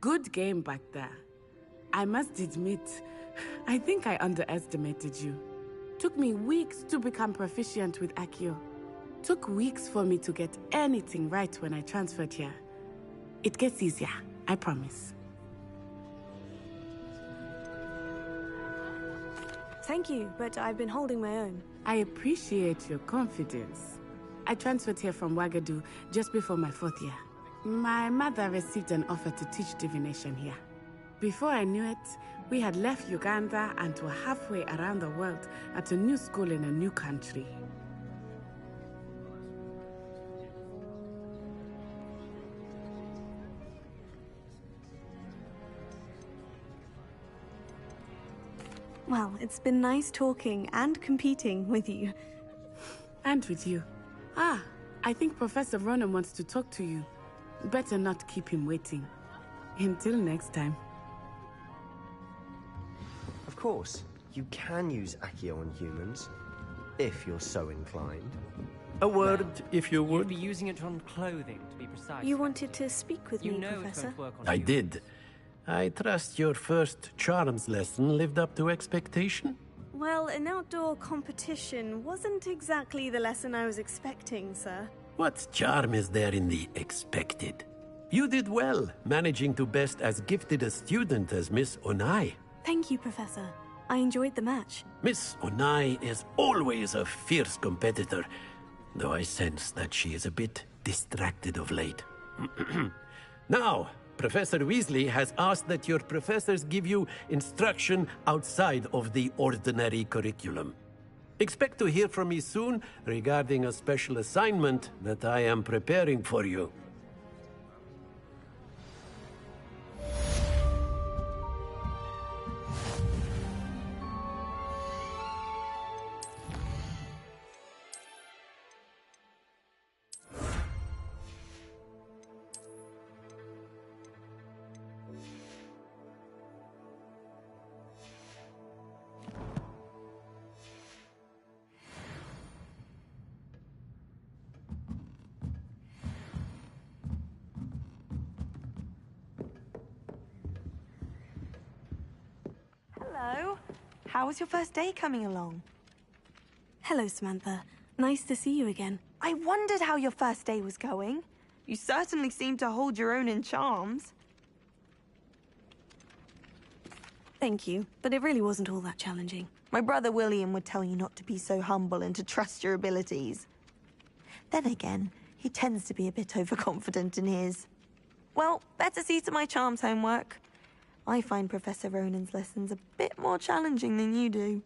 Good game back there. I must admit, I think I underestimated you. Took me weeks to become proficient with Accio. Took weeks for me to get anything right when I transferred here. It gets easier, I promise. Thank you, but I've been holding my own. I appreciate your confidence. I transferred here from Wagadu just before my 4th year. My mother received an offer to teach divination here. Before I knew it, we had left Uganda and were halfway around the world at a new school in a new country. Well, it's been nice talking and competing with you. And with you. Ah, I think Professor Ronan wants to talk to you. Better not keep him waiting. Until next time. Of course, you can use Accio on humans, if you're so inclined. A word, if you would. You'd be using it on clothing, to be precise. You wanted to speak with me, Professor? I did. I trust your first charms lesson lived up to expectation? Well, an outdoor competition wasn't exactly the lesson I was expecting, sir. What charm is there in the expected? You did well, managing to best as gifted a student as Miss Onai. Thank you, Professor. I enjoyed the match. Miss Onai is always a fierce competitor, though I sense that she is a bit distracted of late. Now, Professor Weasley has asked that your professors give you instruction outside of the ordinary curriculum. Expect to hear from me soon regarding a special assignment that I am preparing for you. Hello. How was your first day coming along? Hello, Samantha. Nice to see you again. I wondered how your first day was going. You certainly seem to hold your own in charms. Thank you, but it really wasn't all that challenging. My brother William would tell you not to be so humble and to trust your abilities. Then again, he tends to be a bit overconfident in his. Well, better see to my charms homework. I find Professor Ronan's lessons a bit more challenging than you do.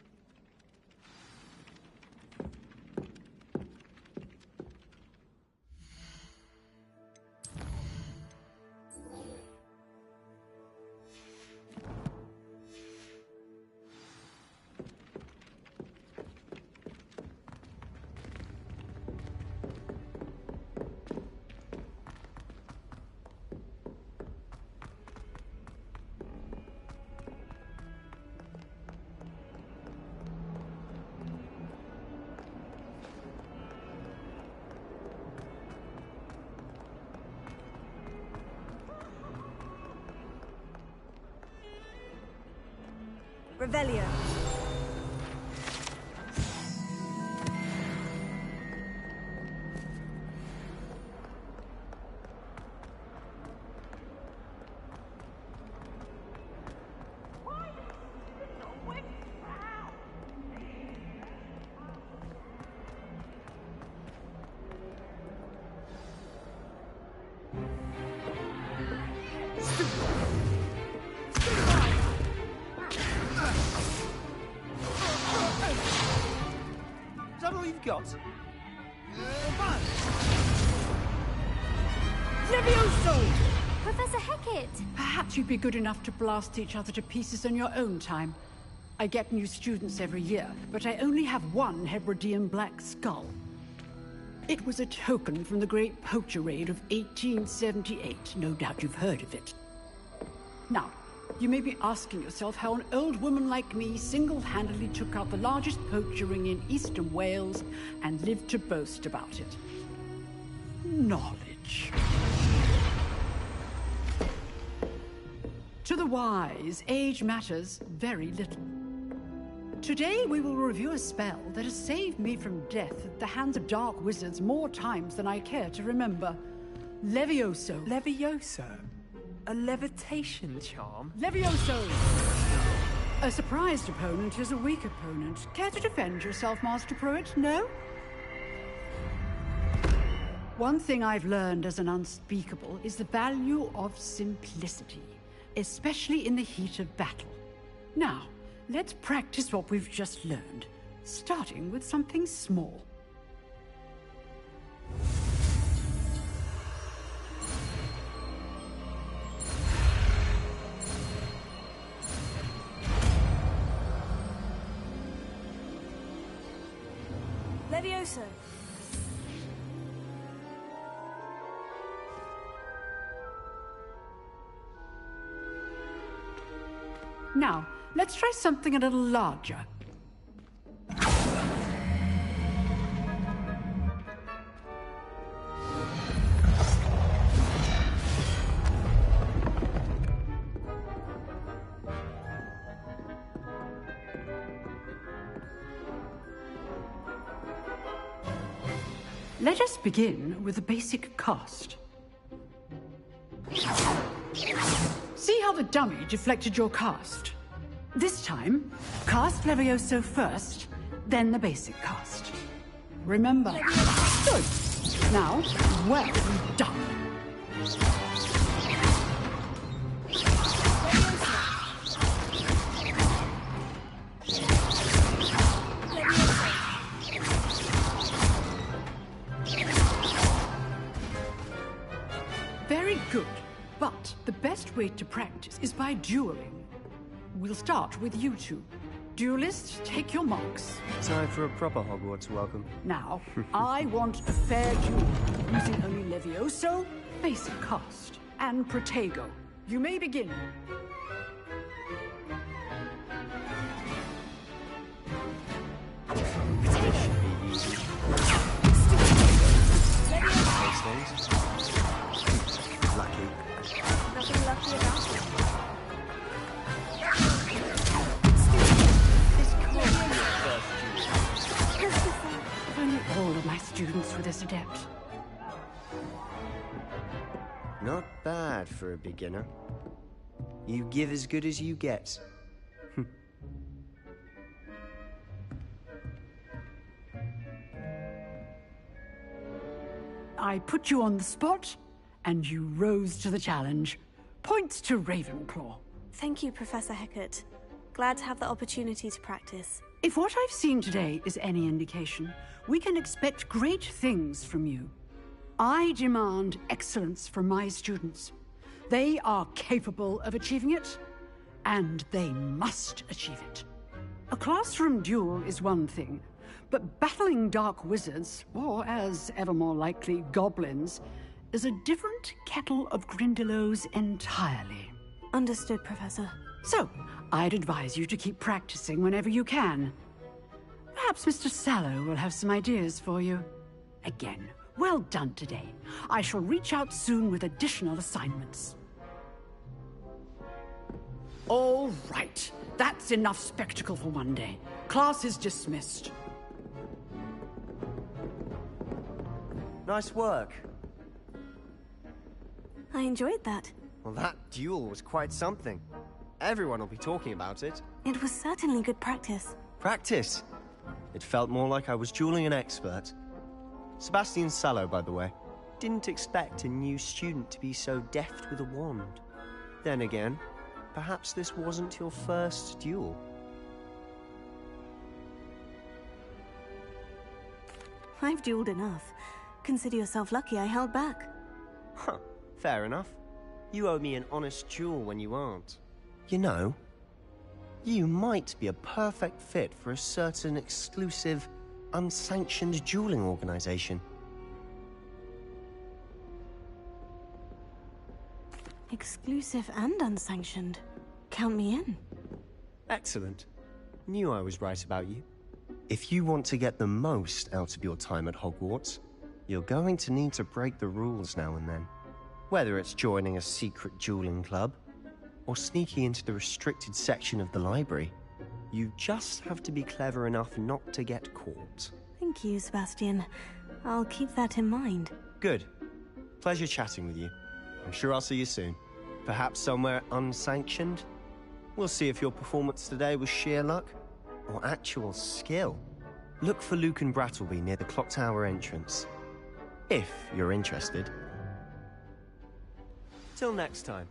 Revelio. Is that all you've got? Levioso! Professor Hecat! Perhaps you'd be good enough to blast each other to pieces on your own time. I get new students every year, but I only have one Hebridean black skull. It was a token from the Great Poacher Raid of 1878. No doubt you've heard of it. Now, you may be asking yourself how an old woman like me single-handedly took out the largest poacher ring in eastern Wales and lived to boast about it. Knowledge. To the wise, age matters very little. Today we will review a spell that has saved me from death at the hands of dark wizards more times than I care to remember. Levioso. Levioso? A levitation charm? Levioso! A surprised opponent is a weak opponent. Care to defend yourself, Master Pruitt? No? One thing I've learned as an unspeakable is the value of simplicity, especially in the heat of battle. Now, let's practice what we've just learned, starting with something small. Levioso. Now, let's try something a little larger. Let us begin with the basic cast. See how the dummy deflected your cast? This time, cast Levioso first, then the basic cast. Remember. Good. Now, well done. Very good. But the best way to practice is by dueling. We'll start with you two. Duelists, take your marks. Time for a proper Hogwarts welcome. Now, I want a fair duel, using only Levioso, basic cast, and Protego. You may begin. Lucky. Nothing lucky about it. If only all of my students were this adept. Not bad for a beginner. You give as good as you get. I put you on the spot, and you rose to the challenge. Points to Ravenclaw. Thank you, Professor Hecat. Glad to have the opportunity to practice. If what I've seen today is any indication, we can expect great things from you. I demand excellence from my students. They are capable of achieving it, and they must achieve it. A classroom duel is one thing, but battling dark wizards, or as ever more likely, goblins, is a different kettle of Grindylows entirely. Understood, Professor. So, I'd advise you to keep practicing whenever you can. Perhaps Mr. Sallow will have some ideas for you. Again, well done today. I shall reach out soon with additional assignments. All right. That's enough spectacle for one day. Class is dismissed. Nice work. I enjoyed that. Well, that duel was quite something. Everyone will be talking about it. It was certainly good practice. Practice? It felt more like I was dueling an expert. Sebastian Sallow, by the way. Didn't expect a new student to be so deft with a wand. Then again, perhaps this wasn't your first duel. I've dueled enough. Consider yourself lucky I held back. Huh, fair enough. You owe me an honest duel when you aren't. You know, you might be a perfect fit for a certain exclusive, unsanctioned dueling organization. Exclusive and unsanctioned. Count me in. Excellent. Knew I was right about you. If you want to get the most out of your time at Hogwarts, you're going to need to break the rules now and then. Whether it's joining a secret dueling club, or sneaking into the restricted section of the library, you just have to be clever enough not to get caught. Thank you, Sebastian. I'll keep that in mind. Good. Pleasure chatting with you. I'm sure I'll see you soon. Perhaps somewhere unsanctioned? We'll see if your performance today was sheer luck or actual skill. Look for Luke and Brattleby near the clock tower entrance. If you're interested. Till next time.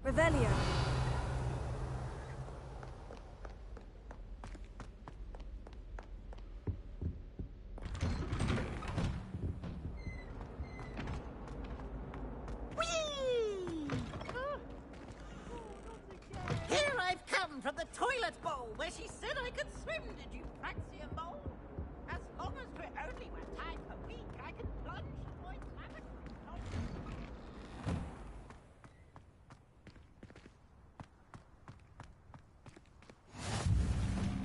Revelio. Here I've come from the toilet bowl where she said I could swim, did you Praxian mole? As long as we're only one time a week, I can plunge and avoid havoc.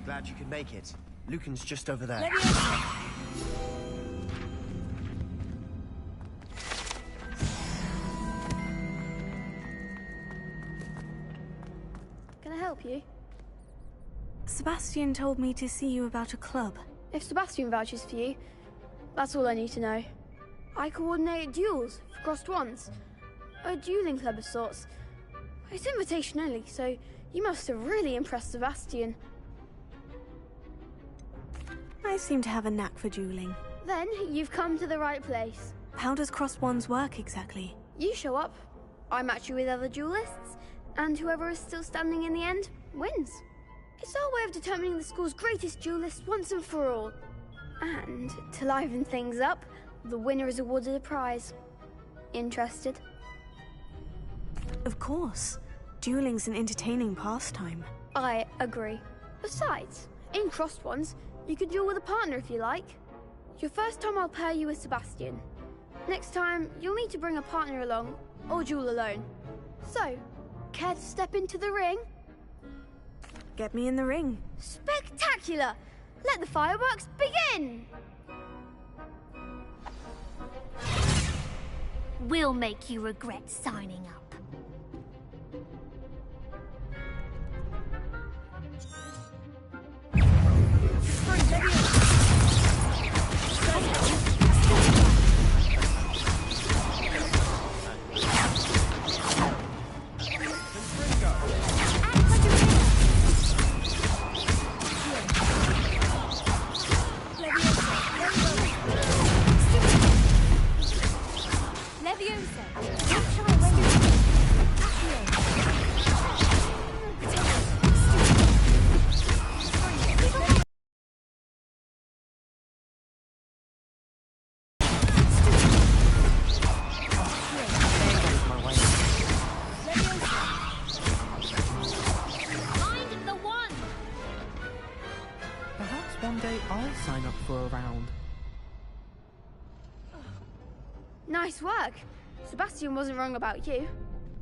Glad you could make it. Lucan's just over there. Can I help you? Sebastian told me to see you about a club. If Sebastian vouches for you, that's all I need to know. I coordinate duels for crossed ones. A dueling club of sorts. It's invitation only, so you must have really impressed Sebastian. I seem to have a knack for dueling. Then you've come to the right place. How does crossed wands work exactly? You show up, I match you with other duelists, and whoever is still standing in the end wins. It's our way of determining the school's greatest duelist once and for all. And to liven things up, the winner is awarded a prize. Interested? Of course. Dueling's an entertaining pastime. I agree. Besides, in crossed ones, you could duel with a partner if you like. Your first time I'll pair you with Sebastian. Next time, you'll need to bring a partner along, or duel alone. So, care to step into the ring? Get me in the ring. Spectacular! Let the fireworks begin! We'll make you regret signing up. Nice work. Sebastian wasn't wrong about you.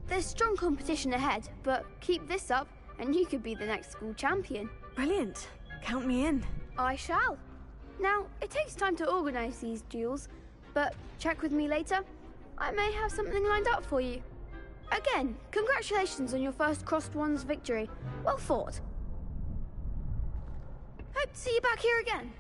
There's strong competition ahead, but keep this up and you could be the next school champion. Brilliant. Count me in. I shall. Now, it takes time to organise these duels, but check with me later. I may have something lined up for you. Again, congratulations on your first Crossed Wands victory. Well fought. Hope to see you back here again.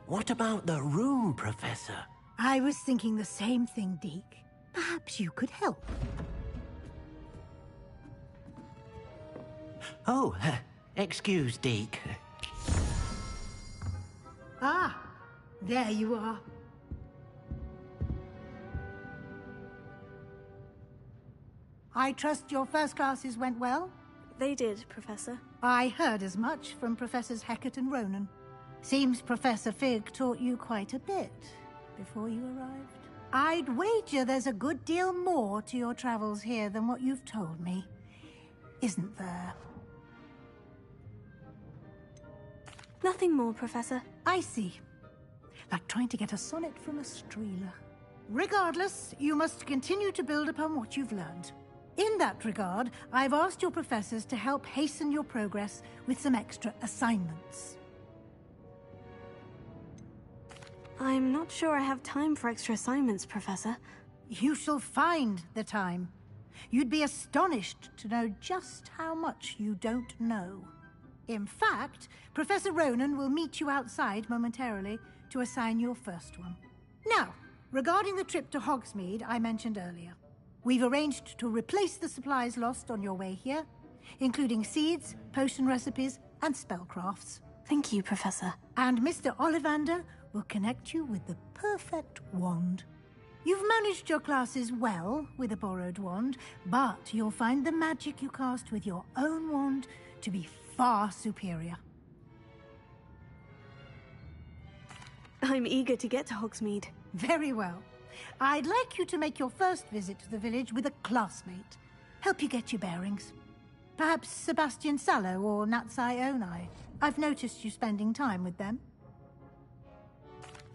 What about the room, Professor? I was thinking the same thing, Deke. Perhaps you could help. Oh, excuse, Deke. Ah, there you are. I trust your first classes went well? They did, Professor. I heard as much from Professors Hecat and Ronan. Seems Professor Fig taught you quite a bit before you arrived. I'd wager there's a good deal more to your travels here than what you've told me. Isn't there? Nothing more, Professor. I see. Like trying to get a sonnet from a streeler. Regardless, you must continue to build upon what you've learned. In that regard, I've asked your professors to help hasten your progress with some extra assignments. I'm not sure I have time for extra assignments, Professor. You shall find the time. You'd be astonished to know just how much you don't know. In fact, Professor Ronan will meet you outside momentarily to assign your first one. Now, regarding the trip to Hogsmeade I mentioned earlier, we've arranged to replace the supplies lost on your way here, including seeds, potion recipes, and spellcrafts. Thank you, Professor. And Mr. Ollivander will connect you with the perfect wand. You've managed your classes well with a borrowed wand, but you'll find the magic you cast with your own wand to be far superior. I'm eager to get to Hogsmeade. Very well. I'd like you to make your first visit to the village with a classmate. Help you get your bearings. Perhaps Sebastian Sallow or Natsai Onai. I've noticed you spending time with them.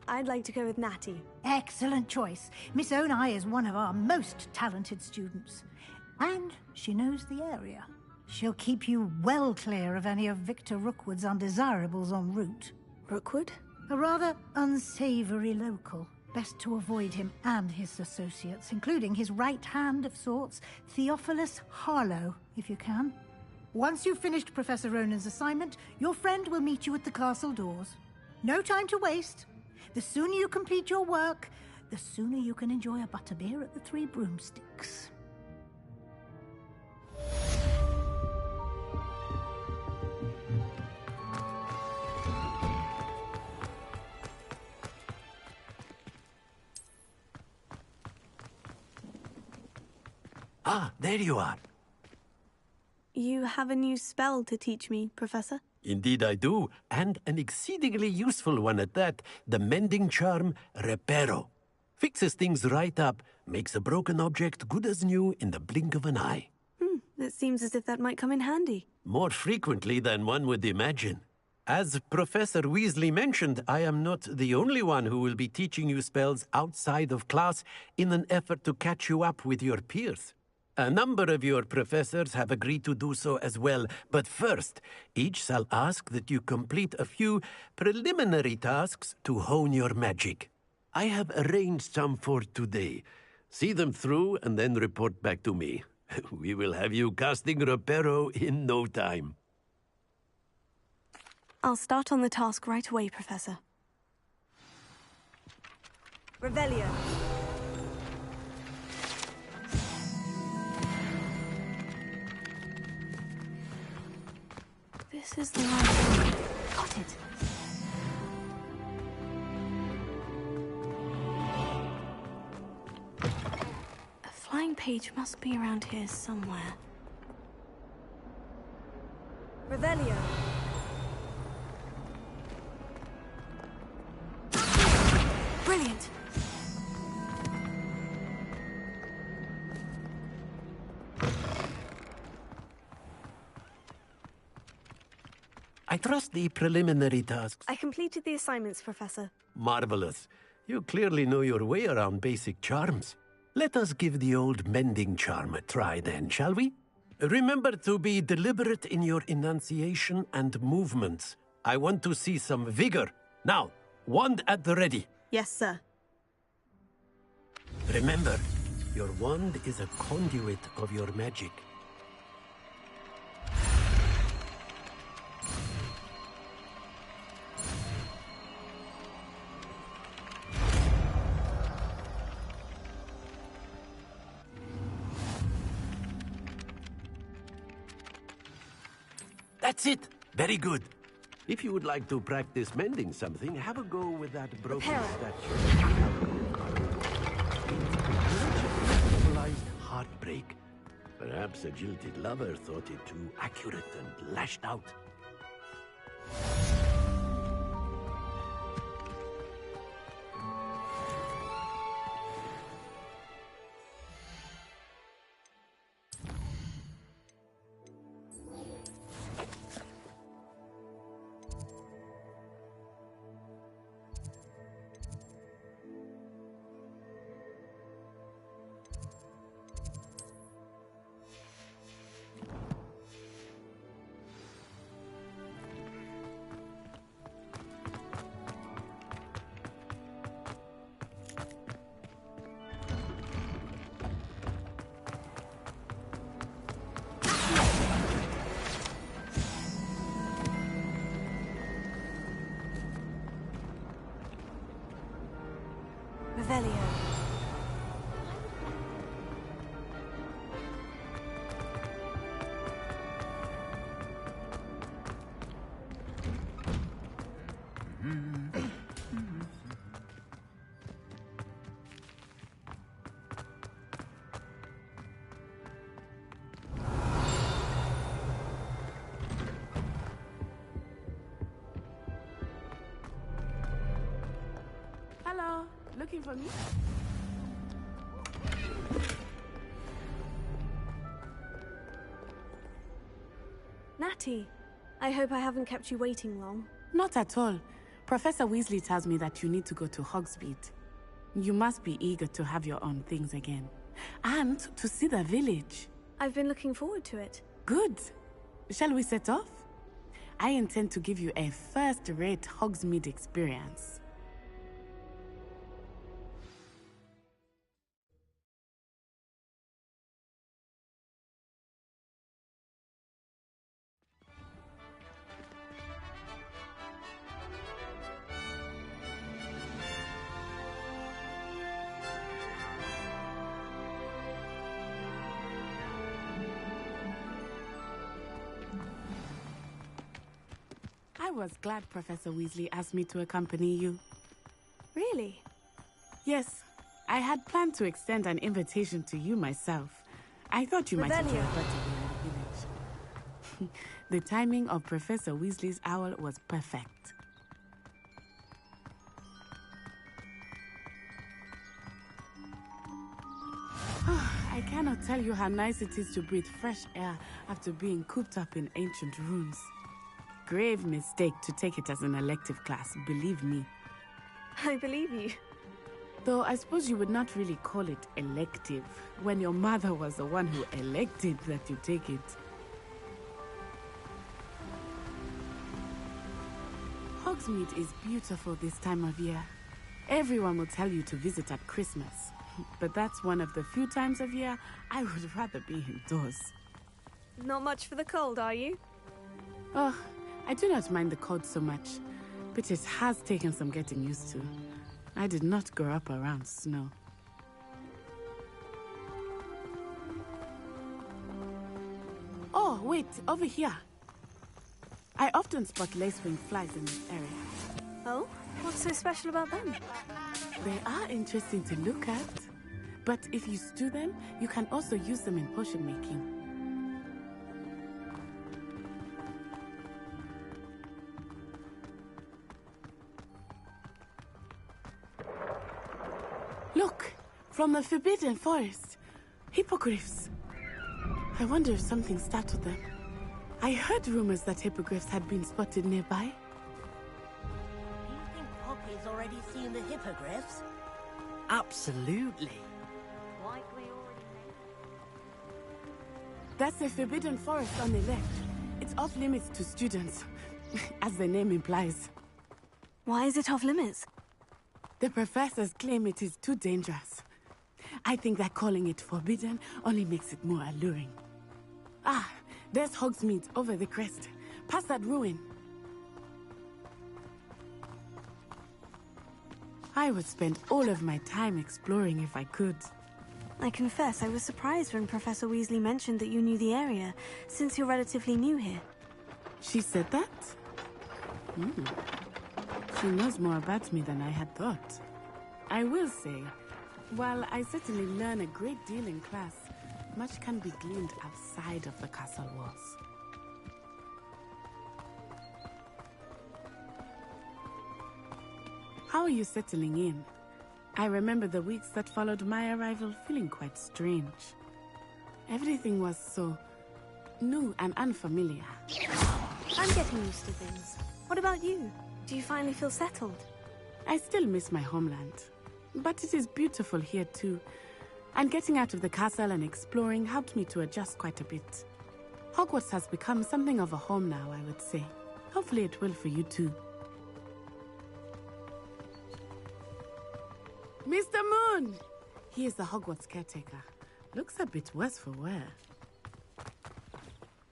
I'd like to go with Natty. Excellent choice. Miss Onai is one of our most talented students. And she knows the area. She'll keep you well clear of any of Victor Rookwood's undesirables en route. Rookwood? A rather unsavory local. Best to avoid him and his associates, including his right hand of sorts, Theophilus Harlow, if you can. Once you've finished Professor Ronan's assignment, your friend will meet you at the castle doors. No time to waste. The sooner you complete your work, the sooner you can enjoy a butterbeer at the Three Broomsticks. Ah, there you are. You have a new spell to teach me, Professor? Indeed I do, and an exceedingly useful one at that. The mending charm, Reparo. Fixes things right up, makes a broken object good as new in the blink of an eye. It seems as if that might come in handy. More frequently than one would imagine. As Professor Weasley mentioned, I am not the only one who will be teaching you spells outside of class in an effort to catch you up with your peers. A number of your professors have agreed to do so as well, but first, each shall ask that you complete a few preliminary tasks to hone your magic. I have arranged some for today. See them through and then report back to me. We will have you casting Reparo in no time. I'll start on the task right away, Professor. Revelio. This is the right. Got it. A flying page must be around here somewhere. Revelio. Brilliant. I trust the preliminary tasks. I completed the assignments, Professor. Marvelous. You clearly know your way around basic charms. Let us give the old mending charm a try then, shall we? Remember to be deliberate in your enunciation and movements. I want to see some vigor. Now, wand at the ready. Yes, sir. Remember, your wand is a conduit of your magic. That's it! Very good. If you would like to practice mending something, have a go with that broken statue. Symbolized heartbreak. Perhaps a jilted lover thought it too accurate and lashed out. Revelio. Hello, looking for me? Natty, I hope I haven't kept you waiting long. Not at all. Professor Weasley tells me that you need to go to Hogsmeade. You must be eager to have your own things again. And to see the village. I've been looking forward to it. Good. Shall we set off? I intend to give you a first-rate Hogsmeade experience. I was glad Professor Weasley asked me to accompany you. Really? Yes. I had planned to extend an invitation to you myself. I thought you might enjoy a better in the village. The timing of Professor Weasley's owl was perfect. I cannot tell you how nice it is to breathe fresh air after being cooped up in ancient rooms. Grave mistake to take it as an elective class, believe me. I believe you. Though I suppose you would not really call it elective when your mother was the one who elected that you take it. Hogsmeade is beautiful this time of year. Everyone will tell you to visit at Christmas. But that's one of the few times of year I would rather be indoors. Not much for the cold, are you? Oh, I do not mind the cold so much, but it has taken some getting used to. I did not grow up around snow. Oh, wait, over here. I often spot lacewing flies in this area. Oh? What's so special about them? They are interesting to look at. But if you stew them, you can also use them in potion making. Look! From the Forbidden Forest. Hippogriffs. I wonder if something startled them. I heard rumors that hippogriffs had been spotted nearby. Do you think Poppy's already seen the hippogriffs? Absolutely. That's the Forbidden Forest on the left. It's off limits to students, as the name implies. Why is it off limits? The professors claim it is too dangerous. I think that calling it forbidden only makes it more alluring. Ah, there's Hogsmeade over the crest. Past that ruin. I would spend all of my time exploring if I could. I confess I was surprised when Professor Weasley mentioned that you knew the area, since you're relatively new here. She said that? She knows more about me than I had thought. I will say, while I certainly learn a great deal in class, much can be gleaned outside of the castle walls. How are you settling in? I remember the weeks that followed my arrival feeling quite strange. Everything was so new and unfamiliar. I'm getting used to things. What about you? Do you finally feel settled? I still miss my homeland, but it is beautiful here too. And getting out of the castle and exploring helped me to adjust quite a bit. Hogwarts has become something of a home now, I would say. Hopefully it will for you too. Mr. Moon! He is the Hogwarts caretaker. Looks a bit worse for wear.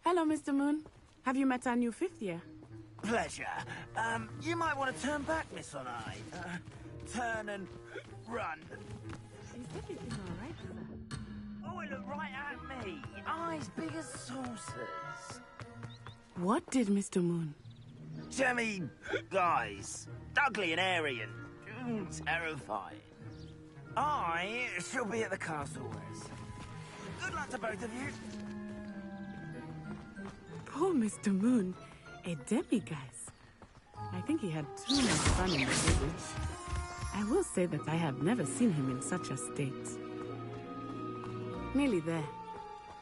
Hello, Mr. Moon. Have you met our new fifth year? Pleasure. You might want to turn back, Miss On-Eye. Turn and run. Is everything all right, sir? Oh, it looked right at me. Eyes big as saucers. What did Mr. Moon? Jemmy, guys. Ugly and airy and terrifying. I shall be at the castle, Wes. Good luck to both of you. Poor Mr. Moon. A demiguise. I think he had too much fun in the village. I will say that I have never seen him in such a state. Nearly there.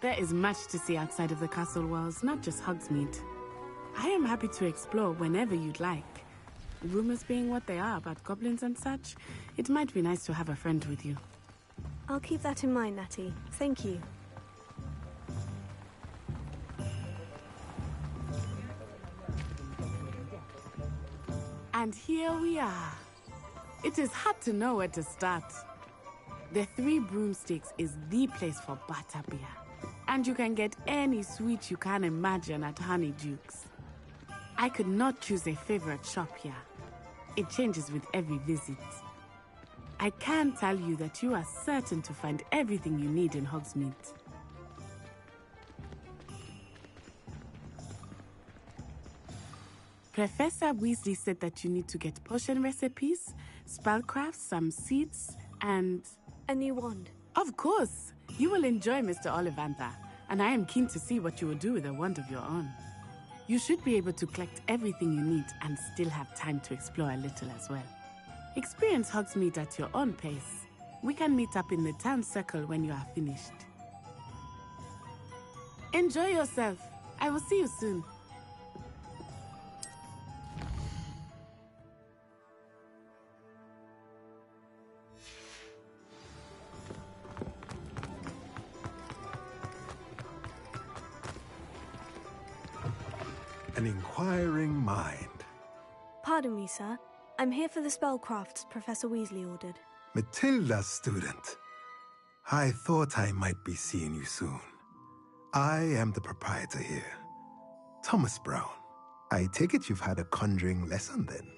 There is much to see outside of the castle walls, not just Hogsmeade. I am happy to explore whenever you'd like. Rumors being what they are about goblins and such, it might be nice to have a friend with you. I'll keep that in mind, Natty. Thank you. And here we are. It is hard to know where to start. The Three Broomsticks is the place for butterbeer. And you can get any sweet you can imagine at Honeyduke's. I could not choose a favorite shop here. It changes with every visit. I can tell you that you are certain to find everything you need in Hogsmeade. Professor Weasley said that you need to get potion recipes, spellcrafts, some seeds, and... a new wand. Of course! You will enjoy Mr. Ollivander, and I am keen to see what you will do with a wand of your own. You should be able to collect everything you need and still have time to explore a little as well. Experience Hogsmeade at your own pace. We can meet up in the town circle when you are finished. Enjoy yourself. I will see you soon. An inquiring mind. Pardon me, sir. I'm here for the spellcrafts Professor Weasley ordered. Matilda's student. I thought I might be seeing you soon. I am the proprietor here, Thomas Brown. I take it you've had a conjuring lesson then?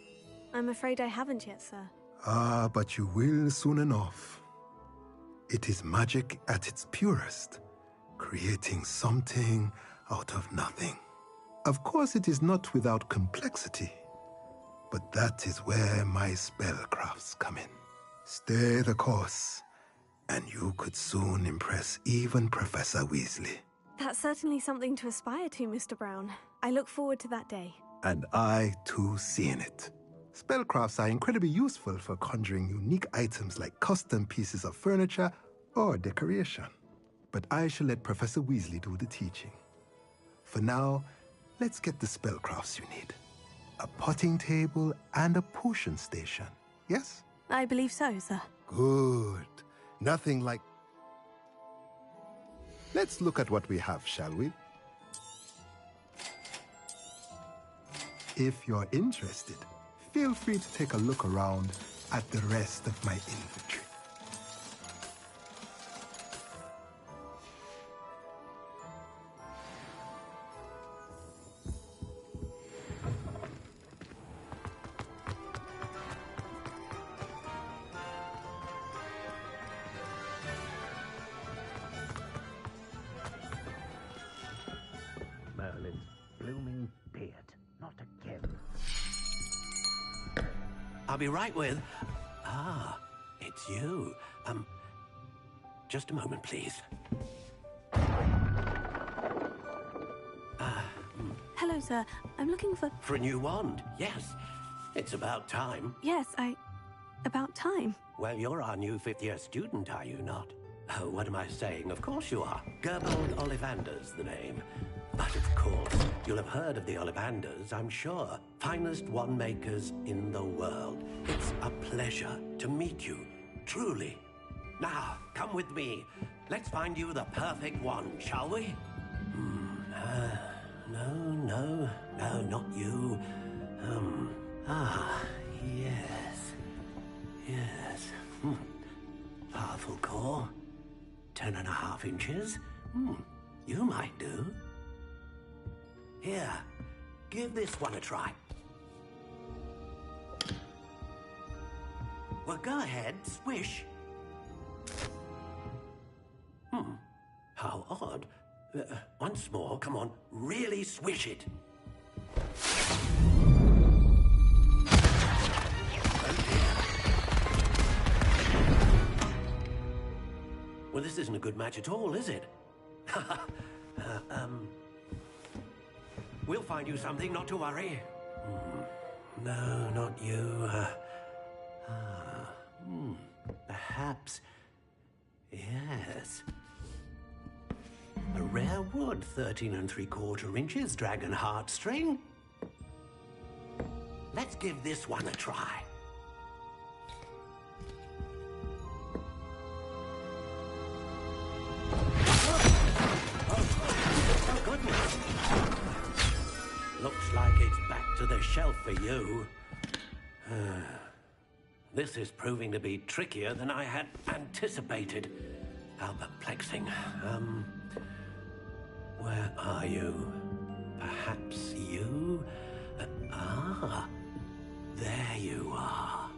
I'm afraid I haven't yet, sir. Ah, but you will soon enough. It is magic at its purest, creating something out of nothing. Of course, it is not without complexity, but that is where my spellcrafts come in. Stay the course, and you could soon impress even Professor Weasley. That's certainly something to aspire to, Mr. Brown. I look forward to that day. And I, too, seeing it. Spellcrafts are incredibly useful for conjuring unique items like custom pieces of furniture or decoration. But I shall let Professor Weasley do the teaching. For now, let's get the spellcrafts you need. A potting table and a potion station, yes? I believe so, sir. Good. Nothing like... Let's look at what we have, shall we? If you're interested, feel free to take a look around at the rest of my inventory. Merlin's blooming beard. Not again. I'll be right with... Ah, it's you. Just a moment, please. Hello, sir. I'm looking for... For a new wand, yes. It's about time. Yes, about time. Well, you're our new fifth-year student, are you not? Oh, what am I saying? Of course you are. Gerbold Ollivander's the name. But of course, you'll have heard of the Ollivanders, I'm sure. Finest wand makers in the world. It's a pleasure to meet you, truly. Now, come with me. Let's find you the perfect wand, shall we? No, not you. Yes. Powerful core. 10.5 inches. You might do. Here, give this one a try. Well, go ahead, swish. How odd. Once more, come on, really swish it. Oh dear. Well, this isn't a good match at all, is it? We'll find you something, not to worry. No, not you. Perhaps... Yes. A rare wood, 13 3/4 inches, dragon heartstring. Let's give this one a try. Oh, goodness. Looks like it's back to the shelf for you. This is proving to be trickier than I had anticipated. How perplexing. Where are you? Perhaps you? There you are.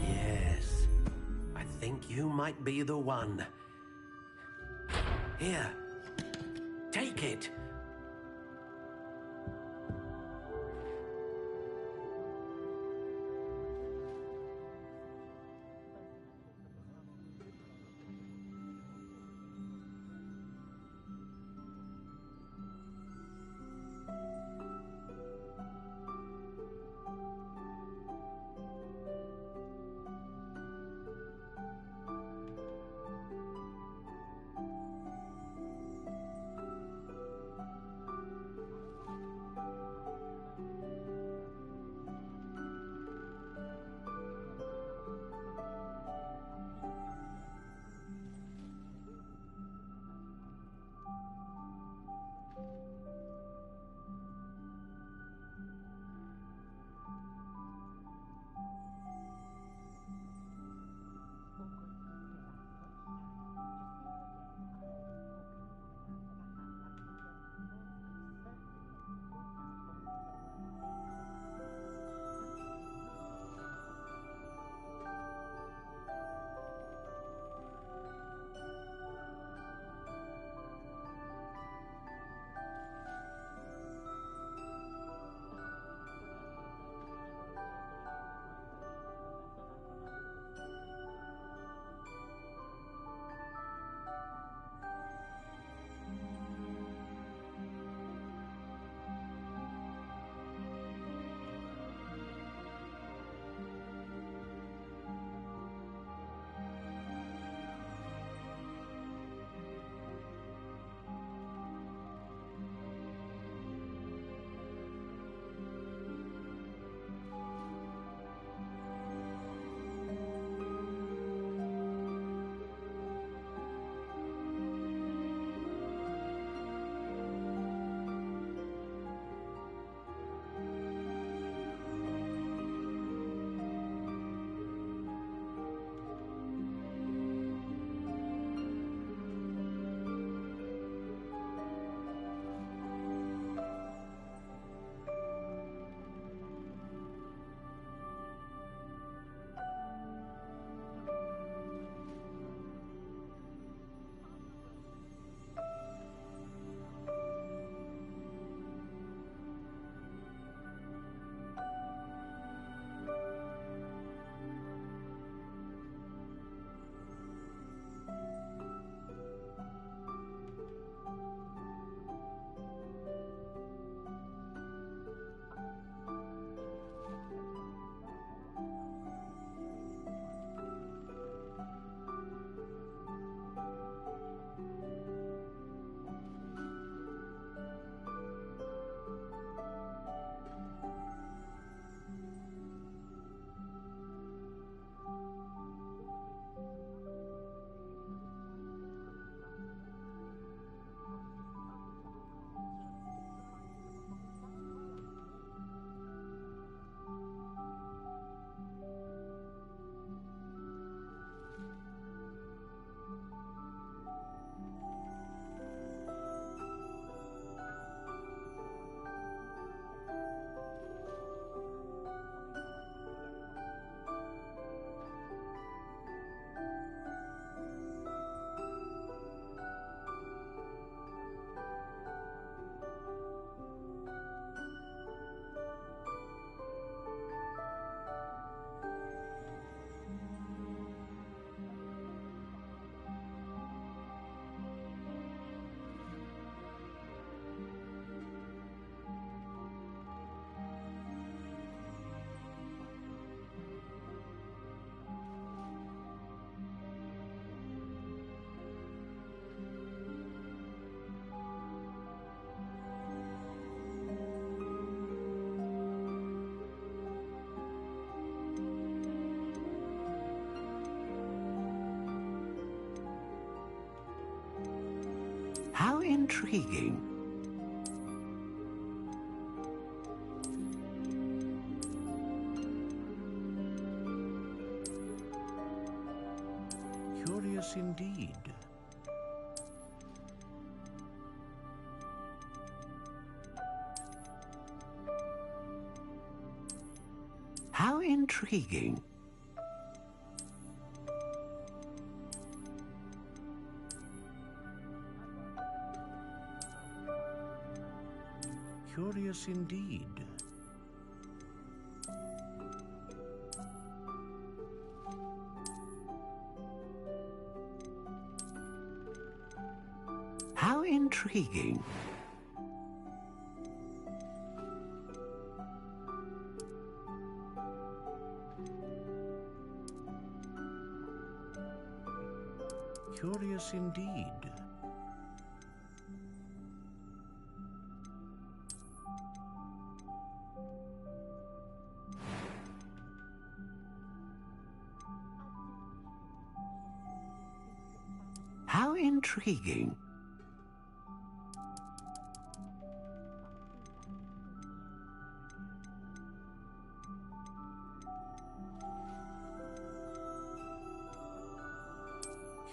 Yes, I think you might be the one. Here, take it. How intriguing. Curious indeed. How intriguing. Curious indeed. How intriguing. Curious indeed. How intriguing.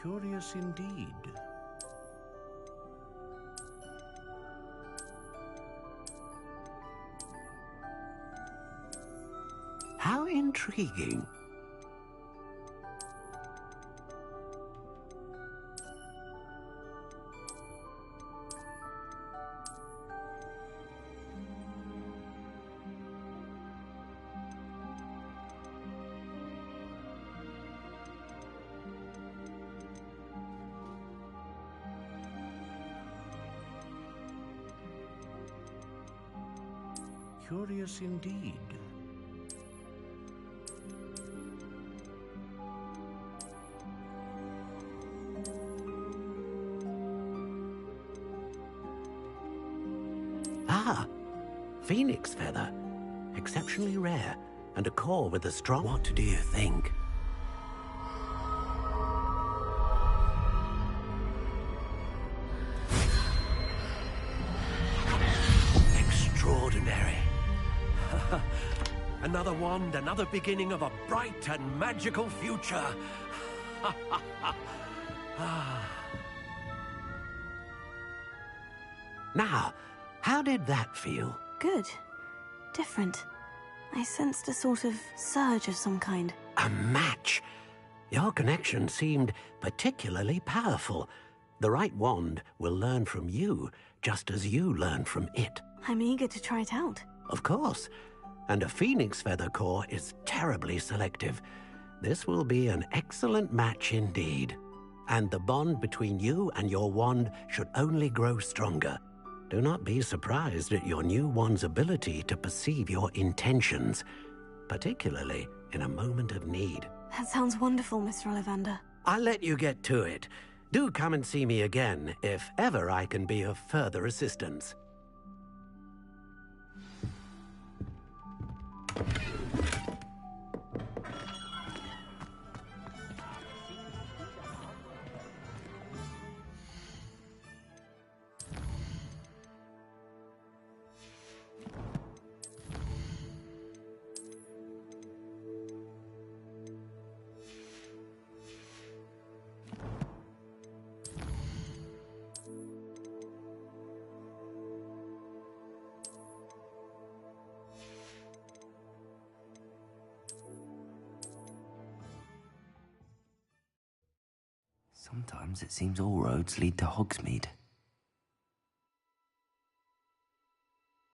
Curious indeed. How intriguing. Curious indeed. Ah, phoenix feather. Exceptionally rare, and a core with a strong... What do you think? Extraordinary. Another wand, another beginning of a bright and magical future. Now, how did that feel? Good. Different. I sensed a sort of surge of some kind. A match? Your connection seemed particularly powerful. The right wand will learn from you, just as you learn from it. I'm eager to try it out. Of course. And a phoenix feather core is terribly selective. This will be an excellent match indeed. And the bond between you and your wand should only grow stronger. Do not be surprised at your new wand's ability to perceive your intentions, particularly in a moment of need. That sounds wonderful, Mr. Ollivander. I'll let you get to it. Do come and see me again if ever I can be of further assistance. Sometimes it seems all roads lead to Hogsmeade.